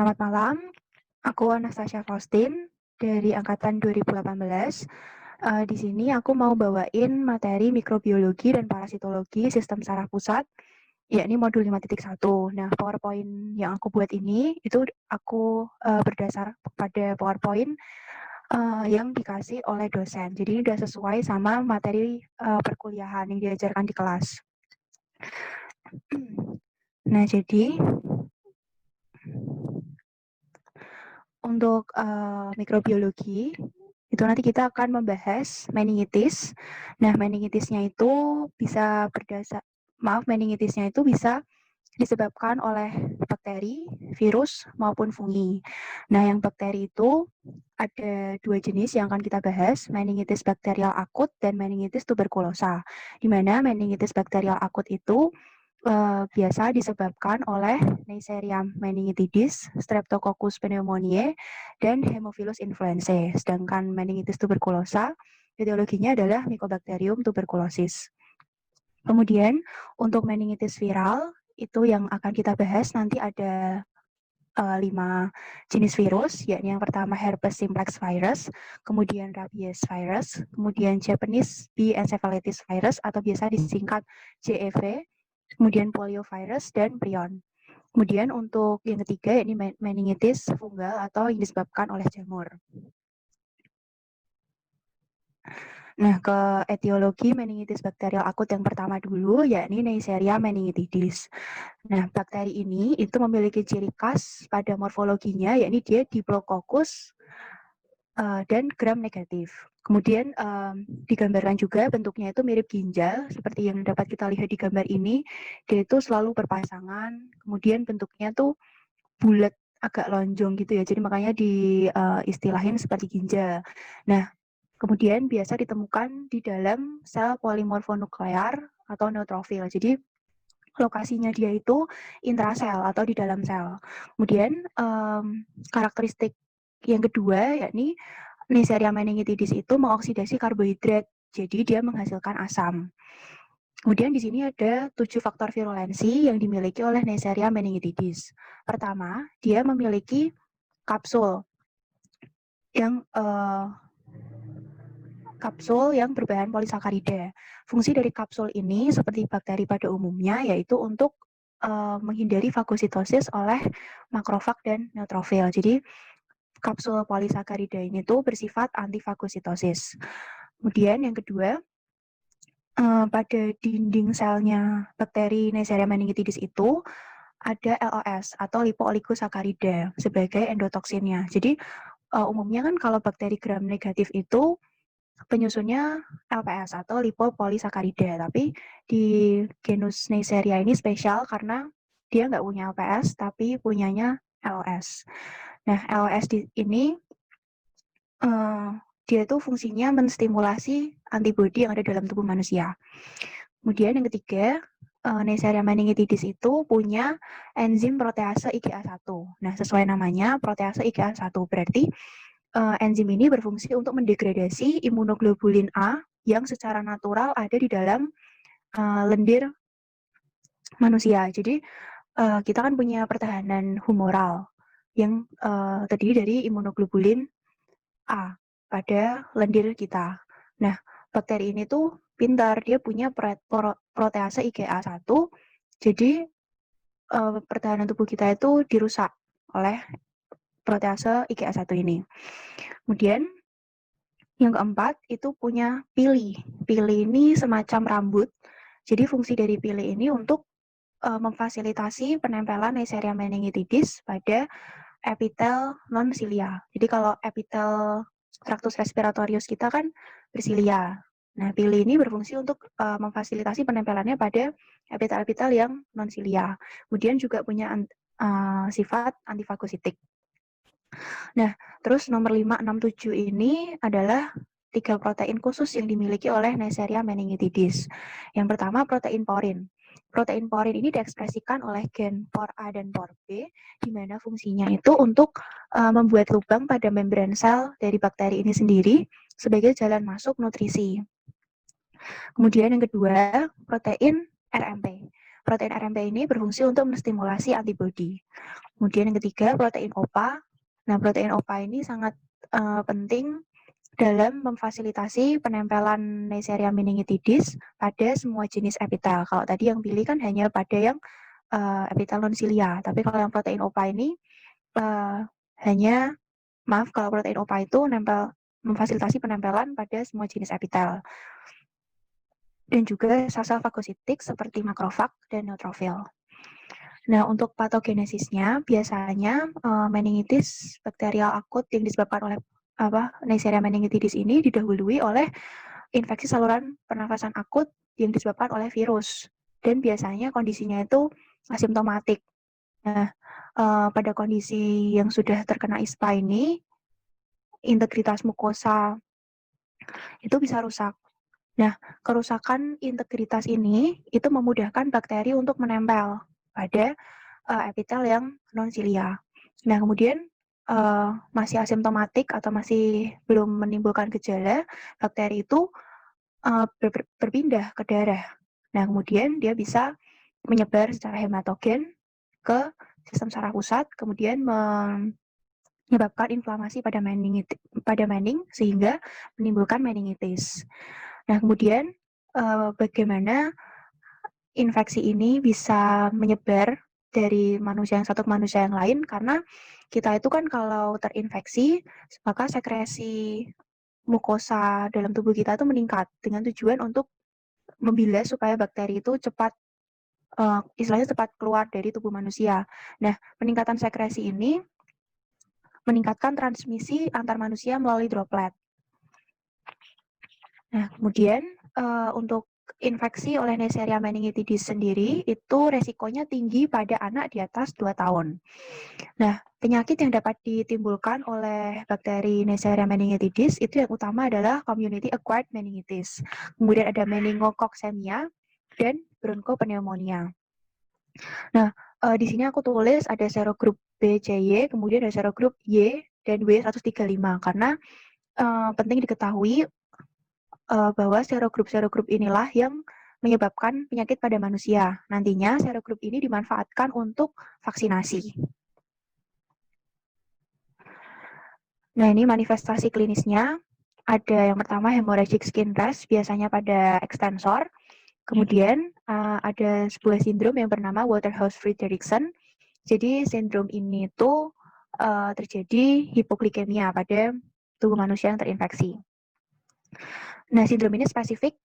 Selamat malam, aku Anastasia Faustin dari angkatan 2018. Di sini aku mau bawain materi mikrobiologi dan parasitologi sistem saraf pusat, yakni modul 5.1. Nah, PowerPoint yang aku buat ini itu aku berdasar pada PowerPoint yang dikasih oleh dosen. Jadi ini udah sesuai sama materi perkuliahan yang diajarkan di kelas. Nah, jadi untuk mikrobiologi, itu nanti kita akan membahas meningitis. Nah, meningitisnya itu meningitisnya itu bisa disebabkan oleh bakteri, virus, maupun fungi. Nah, yang bakteri itu ada 2 jenis yang akan kita bahas, meningitis bakterial akut dan meningitis tuberkulosa. Di mana meningitis bakterial akut itu biasa disebabkan oleh Neisseria meningitidis, Streptococcus pneumoniae, dan Haemophilus influenzae. Sedangkan meningitis tuberkulosa, etiologinya adalah Mycobacterium tuberculosis. Kemudian untuk meningitis viral, itu yang akan kita bahas nanti ada 5 jenis virus, yakni yang pertama herpes simplex virus, kemudian rabies virus, kemudian Japanese bee encephalitis virus atau biasa disingkat JEV, kemudian poliovirus dan prion. Kemudian untuk yang ketiga yakni meningitis fungal atau yang disebabkan oleh jamur. Nah, ke etiologi meningitis bakterial akut yang pertama dulu yakni Neisseria meningitidis. Nah, bakteri ini itu memiliki ciri khas pada morfologinya yakni dia diplococcus dan gram negatif. Kemudian digambarkan juga bentuknya itu mirip ginjal seperti yang dapat kita lihat di gambar ini. Dia itu selalu berpasangan, kemudian bentuknya tuh bulat agak lonjong gitu ya. Jadi makanya diistilahin seperti ginjal. Nah, kemudian biasa ditemukan di dalam sel polimorfonuklear atau neutrofil. Jadi lokasinya dia itu intrasel atau di dalam sel. Kemudian karakteristik yang kedua yakni Neisseria meningitidis itu mengoksidasi karbohidrat. Jadi dia menghasilkan asam. Kemudian di sini ada 7 faktor virulensi yang dimiliki oleh Neisseria meningitidis. Pertama, dia memiliki kapsul yang berbahan polisakarida. Fungsi dari kapsul ini seperti bakteri pada umumnya yaitu untuk menghindari fagositosis oleh makrofag dan neutrofil. Jadi kapsul polisakarida ini tuh bersifat antifagositosis. Kemudian yang kedua, pada dinding selnya bakteri Neisseria meningitidis itu ada LOS atau lipooligosakarida sebagai endotoksinnya. Jadi umumnya kan kalau bakteri gram negatif itu penyusunnya LPS atau lipopolisakarida, tapi di genus Neisseria ini spesial karena dia nggak punya LPS tapi punyanya LOS. Nah, LOS ini dia itu fungsinya menstimulasi antibodi yang ada dalam tubuh manusia. Kemudian yang ketiga, Neisseria meningitidis itu punya enzim protease IgA1. Nah, sesuai namanya, protease IgA1 berarti enzim ini berfungsi untuk mendegradasi imunoglobulin A yang secara natural ada di dalam lendir manusia. Jadi kita kan punya pertahanan humoral yang terdiri dari imunoglobulin A pada lendir kita. Nah, bakteri ini tuh pintar, dia punya protease IgA1, jadi pertahanan tubuh kita itu dirusak oleh protease IgA1 ini. Kemudian yang keempat itu punya pili. Pili ini semacam rambut. Jadi fungsi dari pili ini untuk memfasilitasi penempelan Neisseria meningitidis pada epitel non-silia. Jadi kalau epitel traktus respiratorius kita kan bersilia. Nah, pili ini berfungsi untuk memfasilitasi penempelannya pada epitel-epitel yang non-silia. Kemudian juga punya sifat antifagositik. Nah, terus nomor 5, 6, 7 ini adalah 3 protein khusus yang dimiliki oleh Neisseria meningitidis. Yang pertama protein porin. Protein porin ini diekspresikan oleh gen POR-A dan POR-B, di mana fungsinya itu untuk membuat lubang pada membran sel dari bakteri ini sendiri sebagai jalan masuk nutrisi. Kemudian yang kedua, protein RMP. Protein RMP ini berfungsi untuk menstimulasi antibodi. Kemudian yang ketiga, protein OPA. Nah, protein OPA ini sangat penting dalam memfasilitasi penempelan Neisseria meningitidis pada semua jenis epitel. Kalau tadi yang pilih kan hanya pada yang epitel non-cilia, tapi kalau yang protein OPA ini kalau protein OPA itu memfasilitasi penempelan pada semua jenis epitel. Dan juga sel-sel fagositik seperti makrofag dan neutrofil. Nah, untuk patogenesisnya biasanya meningitis bakterial akut yang disebabkan oleh Neisseria meningitidis ini didahului oleh infeksi saluran pernafasan akut yang disebabkan oleh virus. Dan biasanya kondisinya itu asimptomatik. Nah, pada kondisi yang sudah terkena ISPA ini, integritas mukosa itu bisa rusak. Nah, kerusakan integritas ini itu memudahkan bakteri untuk menempel pada epitel yang non-cilia. Nah, kemudian masih asimptomatik atau masih belum menimbulkan gejala, bakteri itu berpindah ke darah. Nah, kemudian dia bisa menyebar secara hematogen ke sistem saraf pusat, kemudian menyebabkan inflamasi pada mening sehingga menimbulkan meningitis. Nah, kemudian bagaimana infeksi ini bisa menyebar dari manusia yang satu ke manusia yang lain, karena kita itu kan kalau terinfeksi, maka sekresi mukosa dalam tubuh kita itu meningkat dengan tujuan untuk membilas supaya bakteri itu istilahnya cepat keluar dari tubuh manusia. Nah, peningkatan sekresi ini meningkatkan transmisi antar manusia melalui droplet. Nah, kemudian untuk infeksi oleh Neisseria meningitidis sendiri itu resikonya tinggi pada anak di atas 2 tahun. Nah, penyakit yang dapat ditimbulkan oleh bakteri Neisseria meningitidis itu yang utama adalah community acquired meningitis. Kemudian ada meningococcemia dan bronchopneumonia. Nah, di sini aku tulis ada serogrup B, C, Y, kemudian ada serogrup Y dan W135 karena penting diketahui bahwa serogrup-serogrup inilah yang menyebabkan penyakit pada manusia. Nantinya serogrup ini dimanfaatkan untuk vaksinasi. Nah, ini manifestasi klinisnya. Ada yang pertama hemorrhagic skin rash, biasanya pada ekstensor. Kemudian ada sebuah sindrom yang bernama Waterhouse-Friderichsen. Jadi sindrom ini tuh terjadi hipoglikemia pada tubuh manusia yang terinfeksi. Nah, sindrom ini spesifik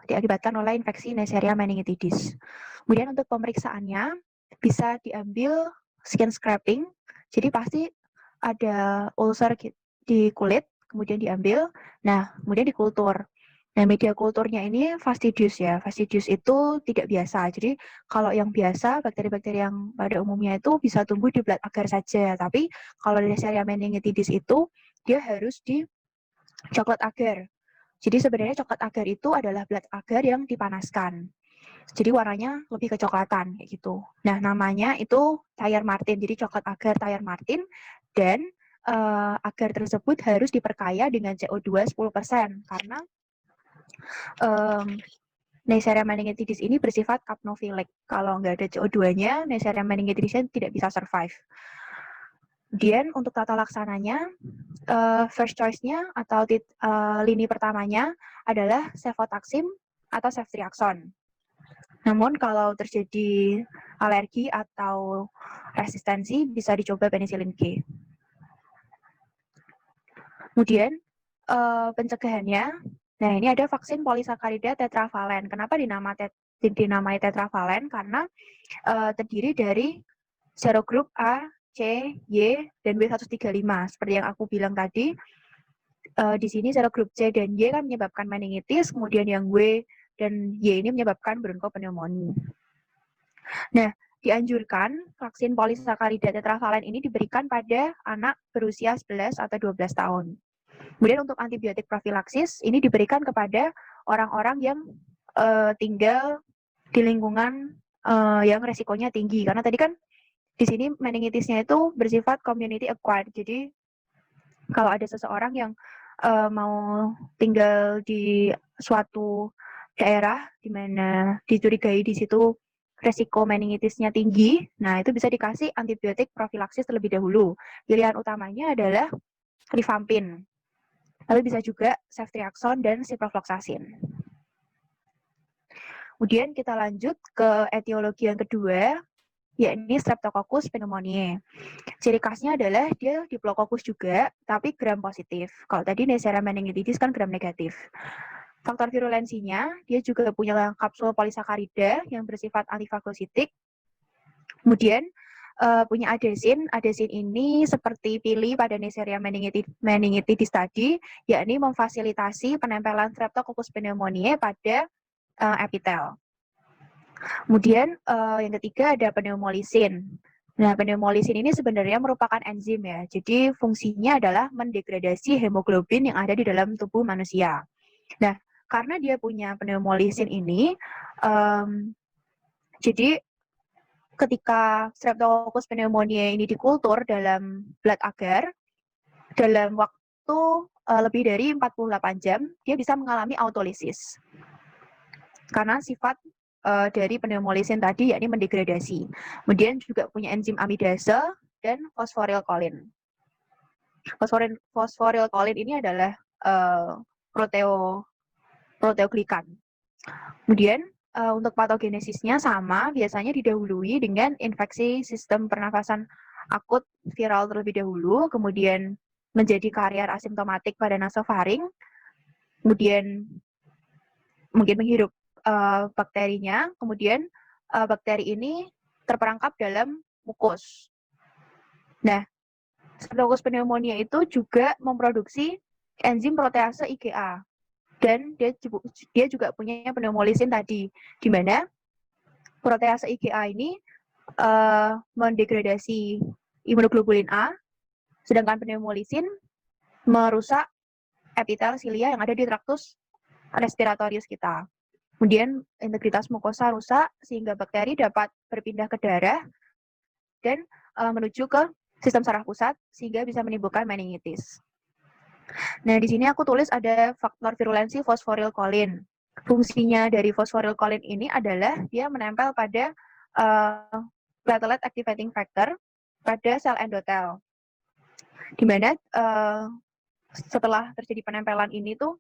diakibatkan oleh infeksi Neisseria meningitidis. Kemudian untuk pemeriksaannya bisa diambil skin scraping. Jadi pasti ada ulcer di kulit, kemudian diambil. Nah, kemudian dikultur. Nah, media kulturnya ini Fastidius ya. Fastidius itu tidak biasa. Jadi kalau yang biasa, bakteri-bakteri yang pada umumnya itu bisa tumbuh di blood agar saja. Tapi kalau Neisseria meningitidis itu dia harus di coklat agar. Jadi sebenarnya coklat agar itu adalah blood agar yang dipanaskan. Jadi warnanya lebih kecoklatan kayak gitu. Nah, namanya itu Thayer Martin. Jadi coklat agar Thayer Martin dan agar tersebut harus diperkaya dengan CO2 10% karena Neisseria meningitidis ini bersifat capnophilic. Kalau nggak ada CO2-nya, Neisseria meningitidisnya tidak bisa survive. Kemudian untuk tata laksananya, first choice-nya atau lini pertamanya adalah cefotaxime atau ceftriaxone. Namun kalau terjadi alergi atau resistensi bisa dicoba penicillin G. Kemudian pencegahannya, nah ini ada vaksin polisakarida tetravalen. Kenapa dinamai tetravalen? Karena terdiri dari serogrup A, C, Y, dan W135. Seperti yang aku bilang tadi, di sini serogrup C dan Y kan menyebabkan meningitis, kemudian yang W dan Y ini menyebabkan bronchopneumonia. Nah, dianjurkan vaksin polisakarida tetravalen ini diberikan pada anak berusia 11 atau 12 tahun. Kemudian untuk antibiotik profilaksis ini diberikan kepada orang-orang yang tinggal di lingkungan yang resikonya tinggi. Karena tadi kan di sini meningitisnya itu bersifat community acquired. Jadi kalau ada seseorang yang mau tinggal di suatu daerah di mana dicurigai di situ resiko meningitisnya tinggi, nah itu bisa dikasih antibiotik profilaksis terlebih dahulu. Pilihan utamanya adalah rifampin. Lalu bisa juga ceftriaxone dan ciprofloxacin. Kemudian kita lanjut ke etiologi yang kedua, yakni Streptococcus pneumoniae. Ciri khasnya adalah dia Diplococcus juga, tapi gram positif. Kalau tadi Neisseria meningitidis kan gram negatif. Faktor virulensinya, dia juga punya kapsul polisakarida yang bersifat antifagositik. Kemudian punya adesin. Adesin ini seperti pili pada Neisseria meningitidis tadi, yakni memfasilitasi penempelan Streptococcus pneumoniae pada epitel. Kemudian yang ketiga ada pneumolisin. Nah, pneumolisin ini sebenarnya merupakan enzim ya. Jadi fungsinya adalah mendegradasi hemoglobin yang ada di dalam tubuh manusia. Nah, karena dia punya pneumolisin ini, jadi ketika Streptococcus pneumoniae ini dikultur dalam blood agar, dalam waktu lebih dari 48 jam, dia bisa mengalami autolisis. Karena sifat dari pneumolisin tadi, yakni mendegradasi. Kemudian juga punya enzim amidase dan fosforilkolin. Fosforilkolin ini adalah proteoglikan. Kemudian untuk patogenesisnya sama, biasanya didahului dengan infeksi sistem pernafasan akut viral terlebih dahulu, kemudian menjadi karier asimptomatik pada nasofaring, kemudian mungkin menghirup bakterinya, kemudian bakteri ini terperangkap dalam mukus. Nah, Streptococcus pneumoniae itu juga memproduksi enzim protease IgA, dan dia juga punya pneumolisin tadi, di mana protease IgA ini mendegradasi imunoglobulin A, sedangkan pneumolisin merusak epitel silia yang ada di traktus respiratorius kita. Kemudian integritas mukosa rusak sehingga bakteri dapat berpindah ke darah dan menuju ke sistem saraf pusat sehingga bisa menimbulkan meningitis. Nah, di sini aku tulis ada faktor virulensi fosforilkolin. Fungsinya dari fosforilkolin ini adalah dia menempel pada platelet activating factor pada sel endotel. Di mana setelah terjadi penempelan ini tuh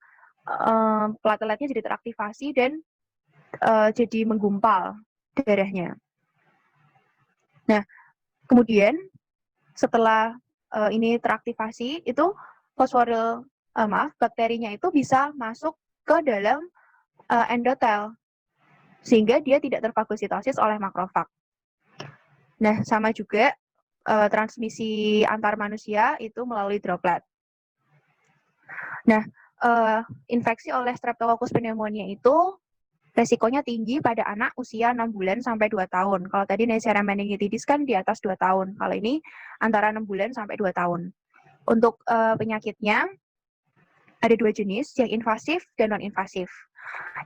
plateletnya jadi teraktivasi dan jadi menggumpal darahnya. Nah, kemudian setelah ini teraktivasi, itu bakterinya itu bisa masuk ke dalam endotel, sehingga dia tidak terfagositosis oleh makrofag. Nah, sama juga transmisi antar manusia itu melalui droplet. Nah, infeksi oleh Streptococcus pneumoniae itu resikonya tinggi pada anak usia 6 bulan sampai 2 tahun. Kalau tadi Neisseria meningitidis kan di atas 2 tahun. Kalau ini antara 6 bulan sampai 2 tahun. Untuk penyakitnya ada 2 jenis, yang invasif dan non-invasif.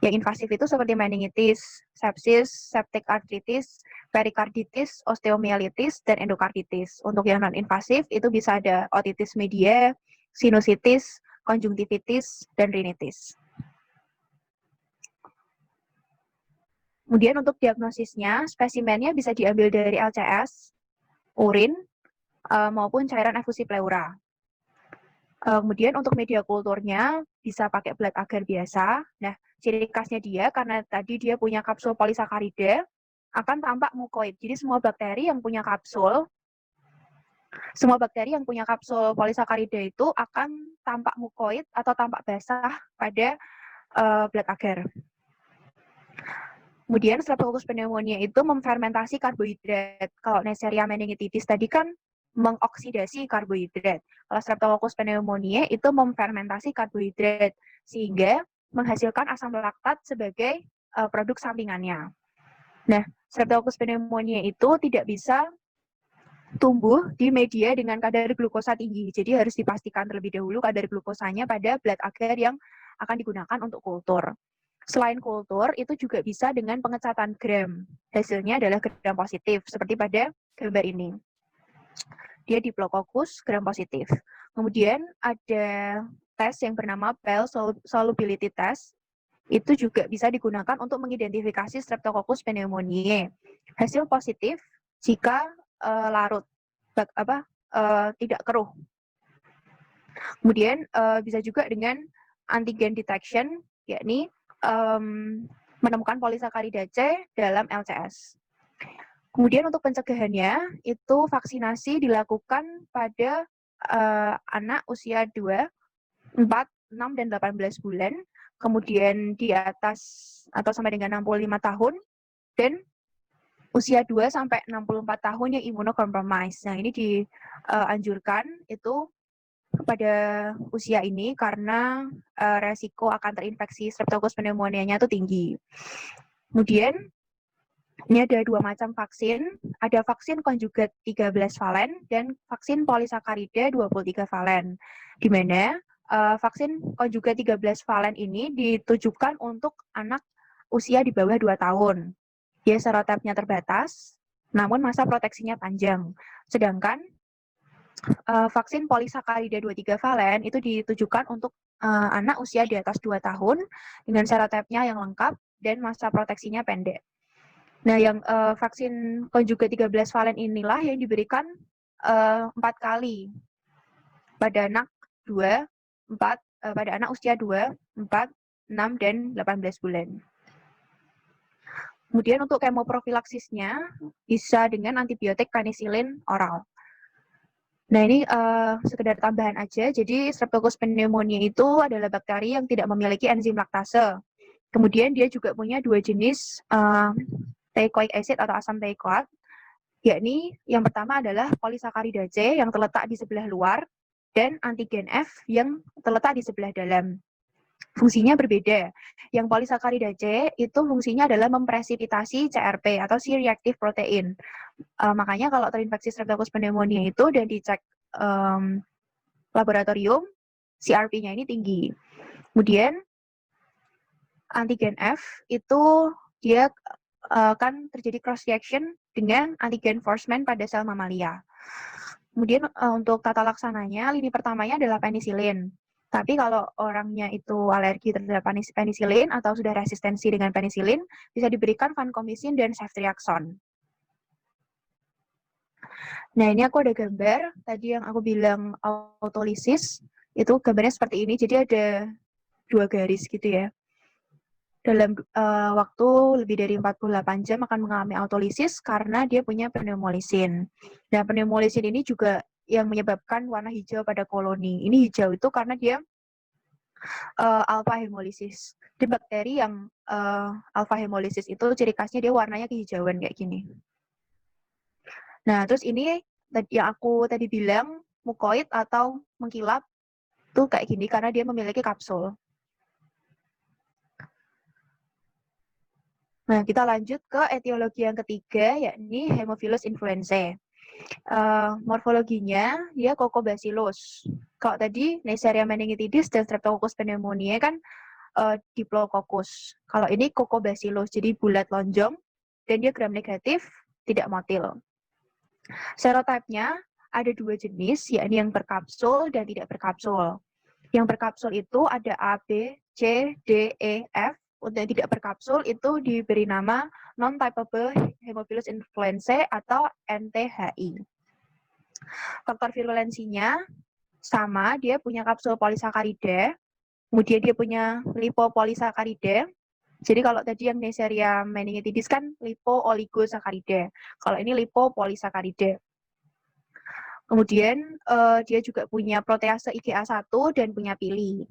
Yang invasif itu seperti meningitis, sepsis, septic arthritis, perikarditis, osteomyelitis, dan endokarditis. Untuk yang non-invasif itu bisa ada otitis media, sinusitis, konjungtivitis, dan rinitis. Kemudian untuk diagnosisnya, spesimennya bisa diambil dari LCS, urin, maupun cairan efusi pleura. Kemudian untuk media kulturnya bisa pakai blood agar biasa. Nah, ciri khasnya dia karena tadi dia punya kapsul polisakarida akan tampak mukoid. Jadi semua bakteri yang punya kapsul polisakarida itu akan tampak mukoid atau tampak basah pada blood agar. Kemudian Streptococcus pneumoniae itu memfermentasi karbohidrat. Kalau Neisseria meningitidis tadi kan mengoksidasi karbohidrat. Kalau Streptococcus pneumoniae itu memfermentasi karbohidrat sehingga menghasilkan asam laktat sebagai produk sampingannya. Nah, Streptococcus pneumoniae itu tidak bisa tumbuh di media dengan kadar glukosa tinggi. Jadi harus dipastikan terlebih dahulu kadar glukosanya pada blood agar yang akan digunakan untuk kultur. Selain kultur, itu juga bisa dengan pengecatan gram. Hasilnya adalah gram positif, seperti pada gambar ini. Dia Diplococcus gram positif. Kemudian ada tes yang bernama Bell Solubility Test. itu juga bisa digunakan untuk mengidentifikasi Streptococcus pneumoniae. Hasil positif jika larut, tidak keruh. Kemudian bisa juga dengan antigen detection, yakni menemukan polisakarida C dalam LCS. Kemudian untuk pencegahannya, itu vaksinasi dilakukan pada anak usia 2, 4, 6, dan 18 bulan, kemudian di atas atau sampai dengan 65 tahun, dan usia 2 sampai 64 tahun yang immunocompromised. Nah, ini dianjurkan itu pada usia ini karena resiko akan terinfeksi Streptococcus pneumonianya itu tinggi. Kemudian ini ada 2 macam vaksin, ada vaksin konjugat 13 valen dan vaksin polisakarida 23 valen. Di mana vaksin konjugat 13 valen ini ditujukan untuk anak usia di bawah 2 tahun. Dia serotipnya terbatas, namun masa proteksinya panjang. Sedangkan vaksin polisakarida 23 valen itu ditujukan untuk anak usia di atas 2 tahun dengan serotipnya yang lengkap dan masa proteksinya pendek. Nah, yang vaksin konjugat 13 valen inilah yang diberikan 4 kali pada anak 2, 4, pada anak usia 2, 4, 6, dan 18 bulan. Kemudian untuk kemoprofilaksisnya bisa dengan antibiotik penisilin oral. Nah, ini sekedar tambahan aja. Jadi Streptococcus pneumoniae itu adalah bakteri yang tidak memiliki enzim laktase. Kemudian dia juga punya 2 jenis teichoic acid atau asam teichoat, yakni yang pertama adalah polisakarida C yang terletak di sebelah luar dan antigen F yang terletak di sebelah dalam. Fungsinya berbeda. Yang polisakarida C itu fungsinya adalah mempresipitasi CRP atau C-reactive protein. Makanya kalau terinfeksi Streptococcus pneumoniae itu dan dicek laboratorium, CRP-nya ini tinggi. Kemudian antigen F itu dia akan terjadi cross reaction dengan antigen Forceman pada sel mamalia. Kemudian untuk tata laksananya, lini pertamanya adalah penisilin. Tapi kalau orangnya itu alergi terhadap penisilin atau sudah resistensi dengan penisilin, bisa diberikan vancomycin dan ceftriaxone. Nah, ini aku ada gambar. Tadi yang aku bilang autolisis, itu gambarnya seperti ini. Jadi ada 2 garis gitu ya. Dalam waktu lebih dari 48 jam akan mengalami autolisis karena dia punya pneumolisin. Nah, pneumolisin ini juga yang menyebabkan warna hijau pada koloni. Ini hijau itu karena dia alpha hemolysis. Di bakteri yang alpha hemolysis itu ciri khasnya dia warnanya kehijauan kayak gini. Nah, terus ini yang aku tadi bilang mukoid atau mengkilap tuh kayak gini karena dia memiliki kapsul. Nah, kita lanjut ke etiologi yang ketiga, yakni Haemophilus influenzae. Morfologinya, dia Coccobacillus. Kalau tadi Neisseria meningitidis dan Streptococcus pneumoniae kan Diplococcus. Kalau ini Coccobacillus, jadi bulat lonjong, dan dia gram negatif, tidak motil. Serotipnya ada 2 jenis, yakni yang berkapsul dan tidak berkapsul. Yang berkapsul itu ada A, B, C, D, E, F. Untuk yang tidak berkapsul itu diberi nama non-typeable Haemophilus influenzae atau NTHI. Faktor virulensinya sama, dia punya kapsul polisakarida, kemudian dia punya lipopolisakarida. Jadi kalau tadi yang Neisseria meningitidis kan lipo-oligosakarida. Kalau ini lipopolisakarida. Kemudian dia juga punya protease IgA1 dan punya pili.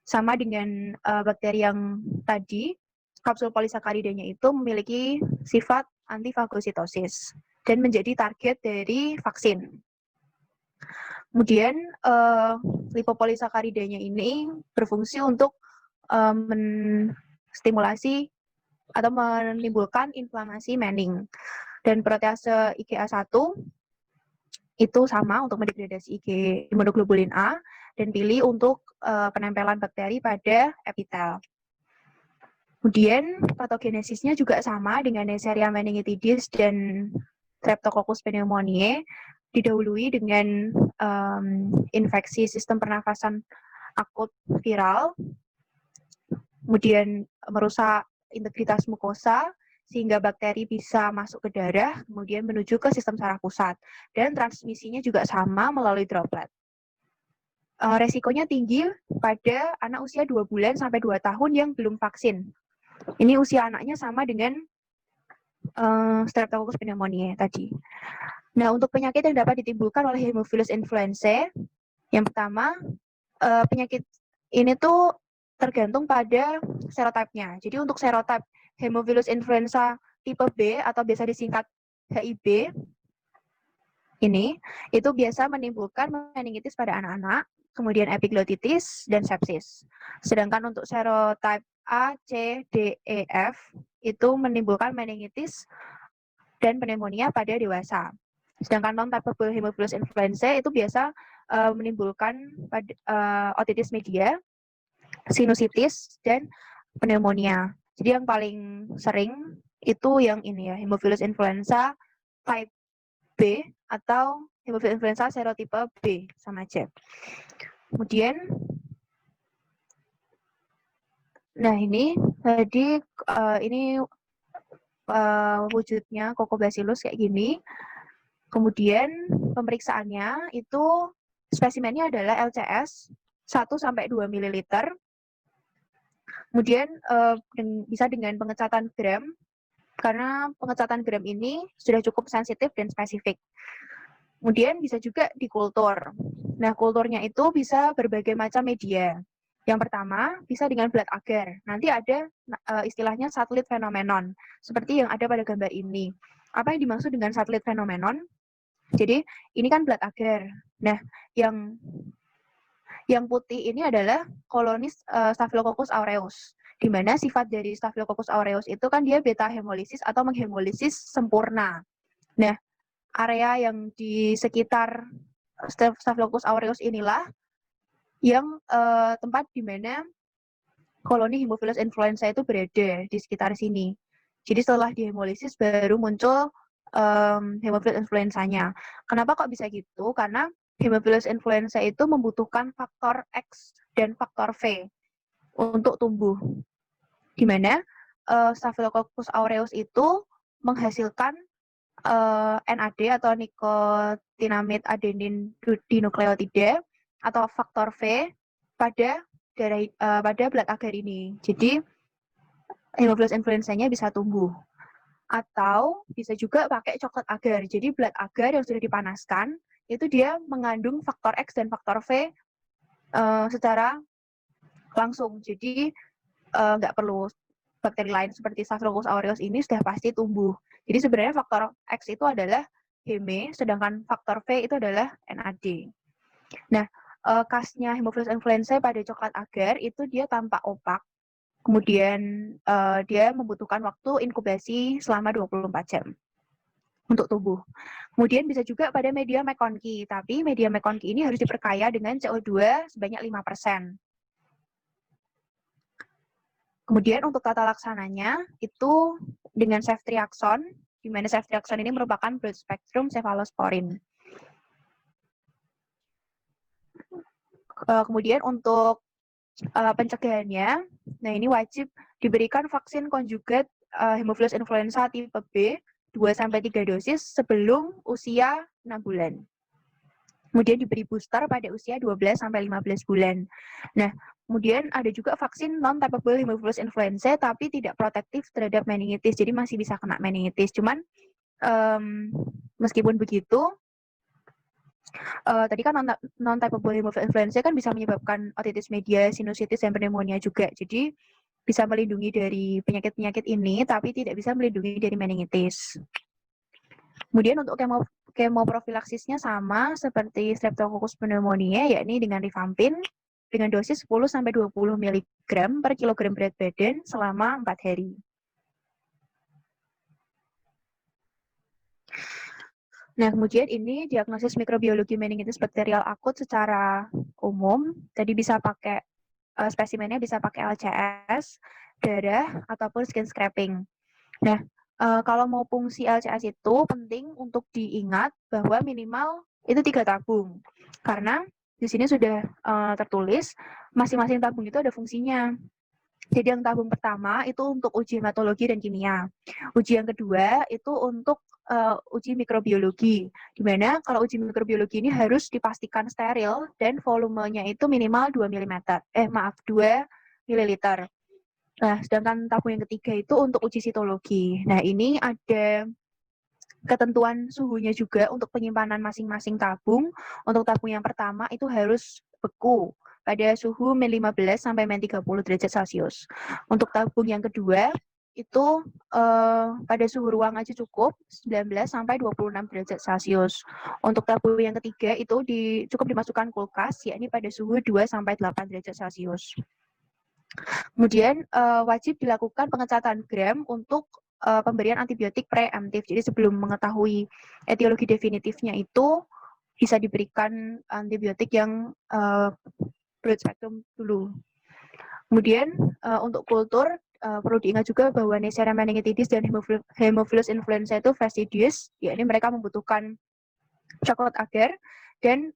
Sama dengan bakteri yang tadi, kapsul polisakaridanya itu memiliki sifat antifagositosis dan menjadi target dari vaksin. Kemudian lipopolisakaridanya ini berfungsi untuk menstimulasi atau menimbulkan inflamasi mening. Dan protease IgA1 itu sama untuk mendegradasi imunoglobulin A dan pilih untuk penempelan bakteri pada epitel. Kemudian patogenesisnya juga sama dengan Neisseria meningitidis dan Streptococcus pneumoniae, didahului dengan infeksi sistem pernafasan akut viral kemudian merusak integritas mukosa, sehingga bakteri bisa masuk ke darah, kemudian menuju ke sistem saraf pusat. Dan transmisinya juga sama melalui droplet. Resikonya tinggi pada anak usia 2 bulan sampai 2 tahun yang belum vaksin. Ini usia anaknya sama dengan Streptococcus pneumoniae tadi. Nah, untuk penyakit yang dapat ditimbulkan oleh Haemophilus influenzae, yang pertama, penyakit ini tuh tergantung pada serotipnya. Jadi untuk serotip Haemophilus influenza tipe B atau biasa disingkat HIB, ini itu biasa menimbulkan meningitis pada anak-anak, kemudian epiglotitis dan sepsis. Sedangkan untuk serotip A, C, D, E, F itu menimbulkan meningitis dan pneumonia pada dewasa. Sedangkan non-typable Haemophilus influenzae itu biasa menimbulkan otitis media, sinusitis, dan pneumonia. Jadi yang paling sering itu yang ini ya, Haemophilus influenza type B atau Haemophilus influenza serotipe B, sama aja. Kemudian, nah ini tadi ini wujudnya Coccobacillus kayak gini. Kemudian pemeriksaannya itu spesimennya adalah LCS 1-2 ml. Kemudian bisa dengan pengecatan gram, karena pengecatan gram ini sudah cukup sensitif dan spesifik. Kemudian bisa juga dikultur. Nah, kulturnya itu bisa berbagai macam media. Yang pertama, bisa dengan blood agar. Nanti ada istilahnya satelit phenomenon, seperti yang ada pada gambar ini. Apa yang dimaksud dengan satelit phenomenon? Jadi, ini kan blood agar. Nah, yang putih ini adalah kolonis Staphylococcus aureus, di mana sifat dari Staphylococcus aureus itu kan dia beta hemolisis atau menghemolisis sempurna. Nah, area yang di sekitar Staphylococcus aureus inilah yang tempat di mana koloni Haemophilus influenza itu berada di sekitar sini. Jadi setelah dihemolisis baru muncul Haemophilus influenzanya. Kenapa kok bisa gitu? Karena Haemophilus influenza itu membutuhkan faktor X dan faktor V untuk tumbuh. Di mana Staphylococcus aureus itu menghasilkan NAD atau nikotinamid adenin dinukleotida atau faktor V pada blood agar ini. Jadi Haemophilus influenzanya bisa tumbuh. Atau bisa juga pakai coklat agar. Jadi blood agar yang sudah dipanaskan itu dia mengandung faktor X dan faktor V secara langsung. Jadi nggak perlu bakteri lain seperti Staphylococcus aureus ini sudah pasti tumbuh. Jadi sebenarnya faktor X itu adalah Heme, sedangkan faktor V itu adalah NAD. Nah, khasnya Haemophilus influenzae pada coklat agar itu dia tampak opak. Kemudian dia membutuhkan waktu inkubasi selama 24 jam untuk tumbuh. Kemudian bisa juga pada media McConkey, tapi media McConkey ini harus diperkaya dengan CO2 sebanyak 5%. Kemudian untuk tata laksananya itu dengan ceftriaxone, di mana ceftriaxone ini merupakan broad spectrum cephalosporin. Kemudian untuk pencegahannya, nah ini wajib diberikan vaksin konjugat Haemophilus influenza tipe B 2-3 dosis sebelum usia 6 bulan. Kemudian diberi booster pada usia 12-15 bulan. Nah, kemudian ada juga vaksin non-typable Haemophilus influenzae tapi tidak protektif terhadap meningitis, jadi masih bisa kena meningitis. Cuman meskipun begitu, tadi kan non-typable Haemophilus influenzae kan bisa menyebabkan otitis media, sinusitis, dan pneumonia juga. Jadi bisa melindungi dari penyakit-penyakit ini, tapi tidak bisa melindungi dari meningitis. Kemudian untuk kemoprofilaksisnya sama seperti Streptococcus pneumoniae, yakni dengan rifampin dengan dosis 10-20 mg per kilogram berat badan selama 4 hari. Nah, kemudian ini diagnosis mikrobiologi meningitis bakterial akut secara umum. Tadi bisa pakai spesimennya bisa pakai LCS, darah, ataupun skin scraping. Nah, kalau mau fungsi LCS itu penting untuk diingat bahwa minimal itu 3 tabung. Karena di sini sudah tertulis masing-masing tabung itu ada fungsinya. Jadi yang tabung pertama itu untuk uji hematologi dan kimia. Uji yang kedua itu untuk uji mikrobiologi. Di mana kalau uji mikrobiologi ini harus dipastikan steril dan volumenya itu minimal 2 mm. 2 ml. Nah, sedangkan tabung yang ketiga itu untuk uji sitologi. Nah, ini ada ketentuan suhunya juga untuk penyimpanan masing-masing tabung. Untuk tabung yang pertama itu harus beku pada suhu min 15 sampai min 30 derajat Celcius. Untuk tabung yang kedua itu pada suhu ruang aja cukup 19 sampai 26 derajat Celcius. Untuk tabung yang ketiga itu cukup dimasukkan kulkas yakni pada suhu 2 sampai 8 derajat Celcius. Kemudian wajib dilakukan pengecatan gram untuk pemberian antibiotik preemptif. Jadi sebelum mengetahui etiologi definitifnya itu bisa diberikan antibiotik yang broad spectrum dulu. Kemudian untuk kultur perlu diingat juga bahwa Neisseria meningitidis dan Haemophilus influenza itu fastidious, yakni mereka membutuhkan coklat agar dan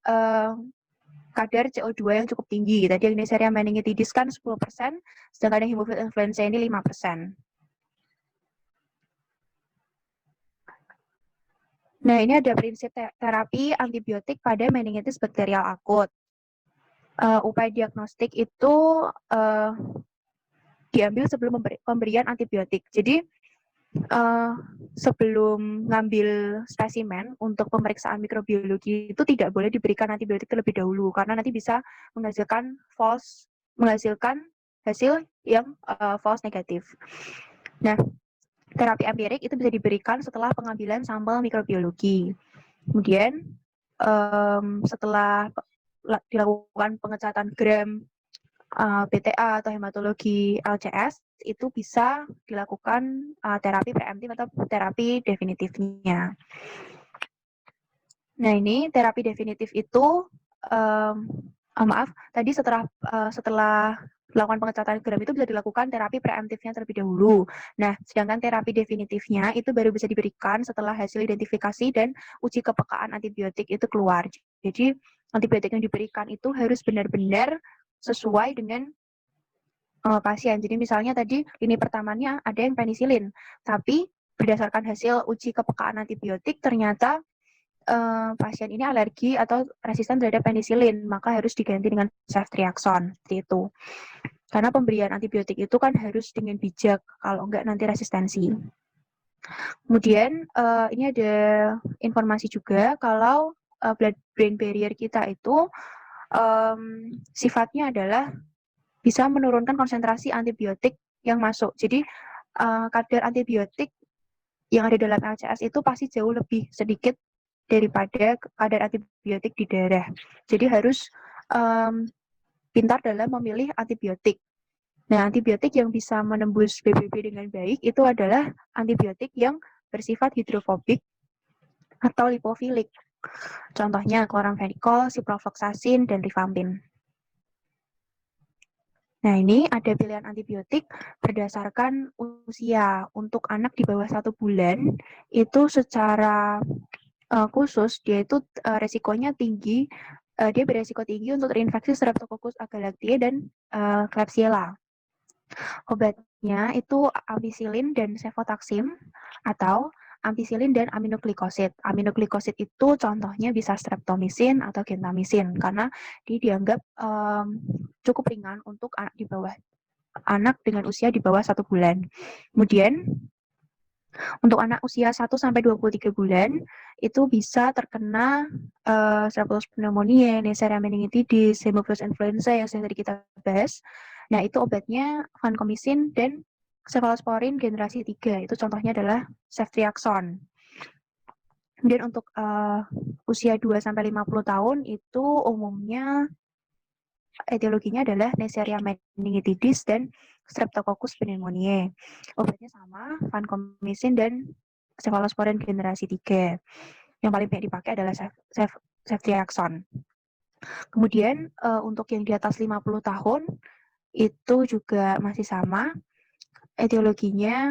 kadar CO2 yang cukup tinggi. Tadi yang Neisseria meningitidis kan 10%, sedangkan yang Haemophilus influenza ini 5%. Nah, ini ada prinsip terapi antibiotik pada meningitis bakterial akut. Upaya diagnostik itu diambil sebelum pemberian antibiotik. Jadi, sebelum ngambil spesimen untuk pemeriksaan mikrobiologi itu tidak boleh diberikan antibiotik terlebih dahulu, karena nanti bisa menghasilkan hasil yang false negatif. Nah, terapi empirik itu bisa diberikan setelah pengambilan sampel mikrobiologi. Kemudian setelah dilakukan pengecatan gram BTA atau hematologi LCS itu bisa dilakukan terapi preemptif atau terapi definitifnya. Nah, ini terapi definitif itu tadi setelah dilakukan pengecatan gram itu bisa dilakukan terapi preemptifnya terlebih dahulu. Nah, sedangkan terapi definitifnya itu baru bisa diberikan setelah hasil identifikasi dan uji kepekaan antibiotik itu keluar. Jadi, antibiotik yang diberikan itu harus benar-benar sesuai dengan pasien. Jadi misalnya tadi lini pertamanya ada yang penisilin, tapi berdasarkan hasil uji kepekaan antibiotik ternyata pasien ini alergi atau resisten terhadap penisilin, maka harus diganti dengan ceftriaxone, seperti itu. Karena pemberian antibiotik itu kan harus dengan bijak, kalau enggak nanti resistensi. Kemudian ini ada informasi juga kalau blood-brain barrier kita itu sifatnya adalah bisa menurunkan konsentrasi antibiotik yang masuk. Jadi kadar antibiotik yang ada dalam LCS itu pasti jauh lebih sedikit daripada kadar antibiotik di darah. Jadi harus pintar dalam memilih antibiotik. Nah, antibiotik yang bisa menembus BBB dengan baik itu adalah antibiotik yang bersifat hidrofobik atau lipofilik. Contohnya chloramphenicol, ciprofloxacin, dan rifampin. Nah, ini ada pilihan antibiotik berdasarkan usia. Untuk anak di bawah 1 bulan, itu secara khusus dia itu resikonya tinggi, dia beresiko tinggi untuk terinfeksi Streptococcus agalactiae dan Klebsiella. Obatnya itu ampicillin dan cefotaxime atau ampicillin dan aminoglycosid. Aminoglycosid itu contohnya bisa streptomycin atau gentamicin karena dia dianggap cukup ringan untuk anak dengan usia di bawah 1 bulan. Kemudian untuk anak usia 1 sampai 23 bulan itu bisa terkena Streptococcus pneumoniae, Neisseria meningitidis, Haemophilus influenza yang tadi kita bahas. Nah, itu obatnya vancomycin dan cephalosporin generasi 3. Itu contohnya adalah ceftriaxone. Kemudian untuk usia 2 sampai 50 tahun itu umumnya etiologinya adalah Neisseria meningitidis dan Streptococcus pneumoniae. Obatnya sama, vancomycin dan cephalosporin generasi 3. Yang paling banyak dipakai adalah ceftriaxone. Kemudian untuk yang di atas 50 tahun itu juga masih sama. Etiologinya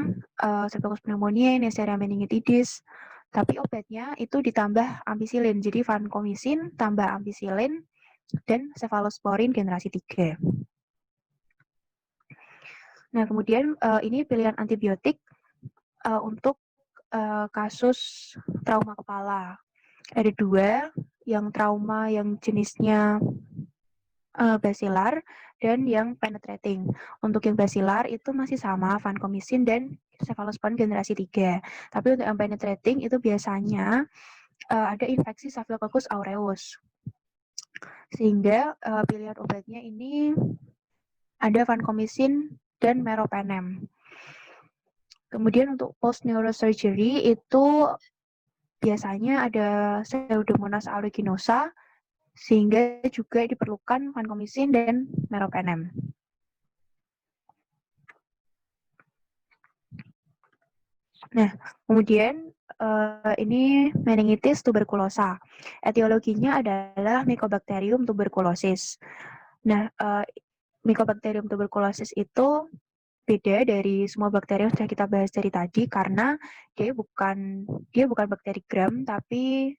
Streptococcus pneumoniae, Neisseria meningitidis, tapi obatnya itu ditambah ampicillin. Jadi vancomycin tambah ampicillin dan cephalosporin generasi 3. Nah, kemudian ini pilihan antibiotik untuk kasus trauma kepala. Ada 2, yang trauma yang jenisnya basilar dan yang penetrating. Untuk yang basilar itu masih sama vancomycin dan cephalosporin generasi 3. Tapi untuk yang penetrating itu biasanya ada infeksi Staphylococcus aureus. Sehingga pilihan obatnya ini ada vancomycin dan meropenem. Kemudian untuk post neurosurgery itu biasanya ada Pseudomonas aeruginosa, sehingga juga diperlukan vancomycin dan meropenem. Nah, kemudian ini meningitis tuberkulosa. Etiologinya adalah Mycobacterium tuberculosis. Nah, Mycobacterium tuberculosis itu beda dari semua bakteri yang sudah kita bahas dari tadi karena dia bukan bakteri Gram tapi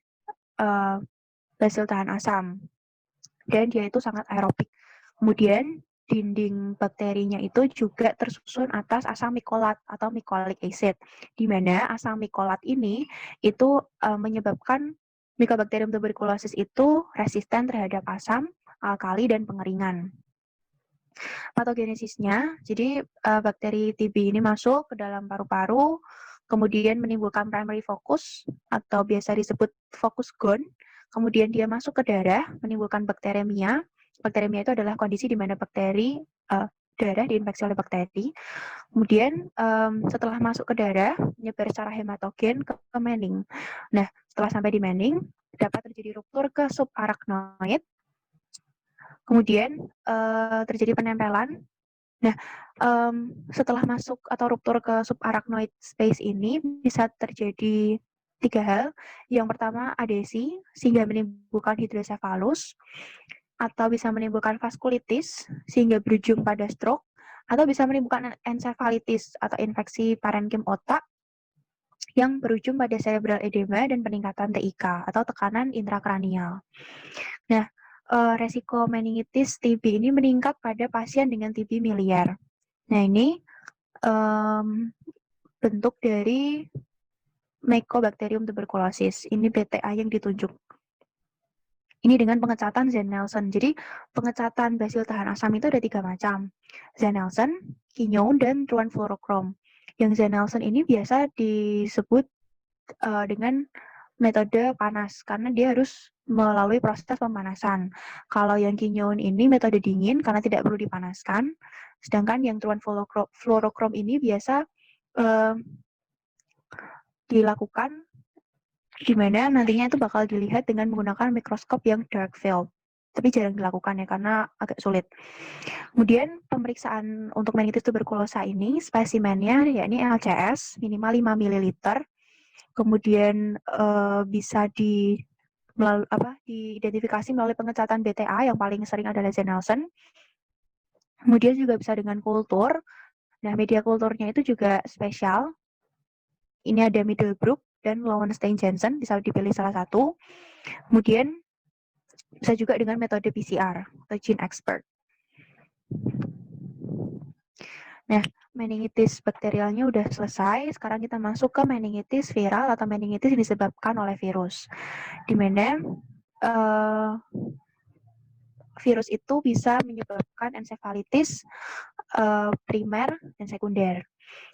basil tahan asam dan dia itu sangat aerobik. Kemudian dinding bakterinya itu juga tersusun atas asam mikolat atau mycolic acid, di mana asam mikolat ini itu menyebabkan Mycobacterium tuberculosis itu resisten terhadap asam, alkali, dan pengeringan. Patogenesisnya, jadi bakteri TB ini masuk ke dalam paru-paru, kemudian menimbulkan primary focus atau biasa disebut focus gone, kemudian dia masuk ke darah, menimbulkan bakteremia. Bakteremia itu adalah kondisi di mana bakteri darah diinfeksi oleh bakteri. Kemudian setelah masuk ke darah, menyebar secara hematogen ke mening. Nah, setelah sampai di mening, dapat terjadi ruptur ke subarachnoid. Kemudian terjadi penempelan. Nah, setelah masuk atau ruptur ke subarachnoid space ini bisa terjadi 3 hal. Yang pertama adesi, sehingga menimbulkan hidrosefalus, atau bisa menimbulkan vaskulitis, sehingga berujung pada stroke, atau bisa menimbulkan encephalitis atau infeksi parenkim otak yang berujung pada cerebral edema dan peningkatan TIK atau tekanan intrakranial. Nah, resiko meningitis TB ini meningkat pada pasien dengan TB miliar. Nah, ini bentuk dari Mycobacterium tuberculosis. Ini BTA yang ditunjuk. Ini dengan pengecatan Zen-Nelson. Jadi, pengecatan basil tahan asam itu ada 3 macam. Zen-Nelson, quinone, dan fluorochrome. Yang Zen-Nelson ini biasa disebut dengan metode panas, karena dia harus melalui proses pemanasan. Kalau yang quinone ini metode dingin, karena tidak perlu dipanaskan. Sedangkan yang fluorochrome ini biasa dilakukan di mana nantinya itu bakal dilihat dengan menggunakan mikroskop yang dark field. Tapi jarang dilakukan ya karena agak sulit. Kemudian pemeriksaan untuk meningitis tuberkulosa ini spesimennya yakni LCS minimal 5 ml. Kemudian bisa diidentifikasi melalui pengecatan BTA yang paling sering adalah Zen-Nelson. Kemudian juga bisa dengan kultur. Nah, media kulturnya itu juga spesial. Ini ada Middlebrook dan Lowenstein-Jansen, bisa dipilih salah satu. Kemudian bisa juga dengan metode PCR atau gene expert. Nah, meningitis bakterialnya udah selesai. Sekarang kita masuk ke meningitis viral atau meningitis yang disebabkan oleh virus. Di mana virus itu bisa menyebabkan encephalitis primer dan sekunder.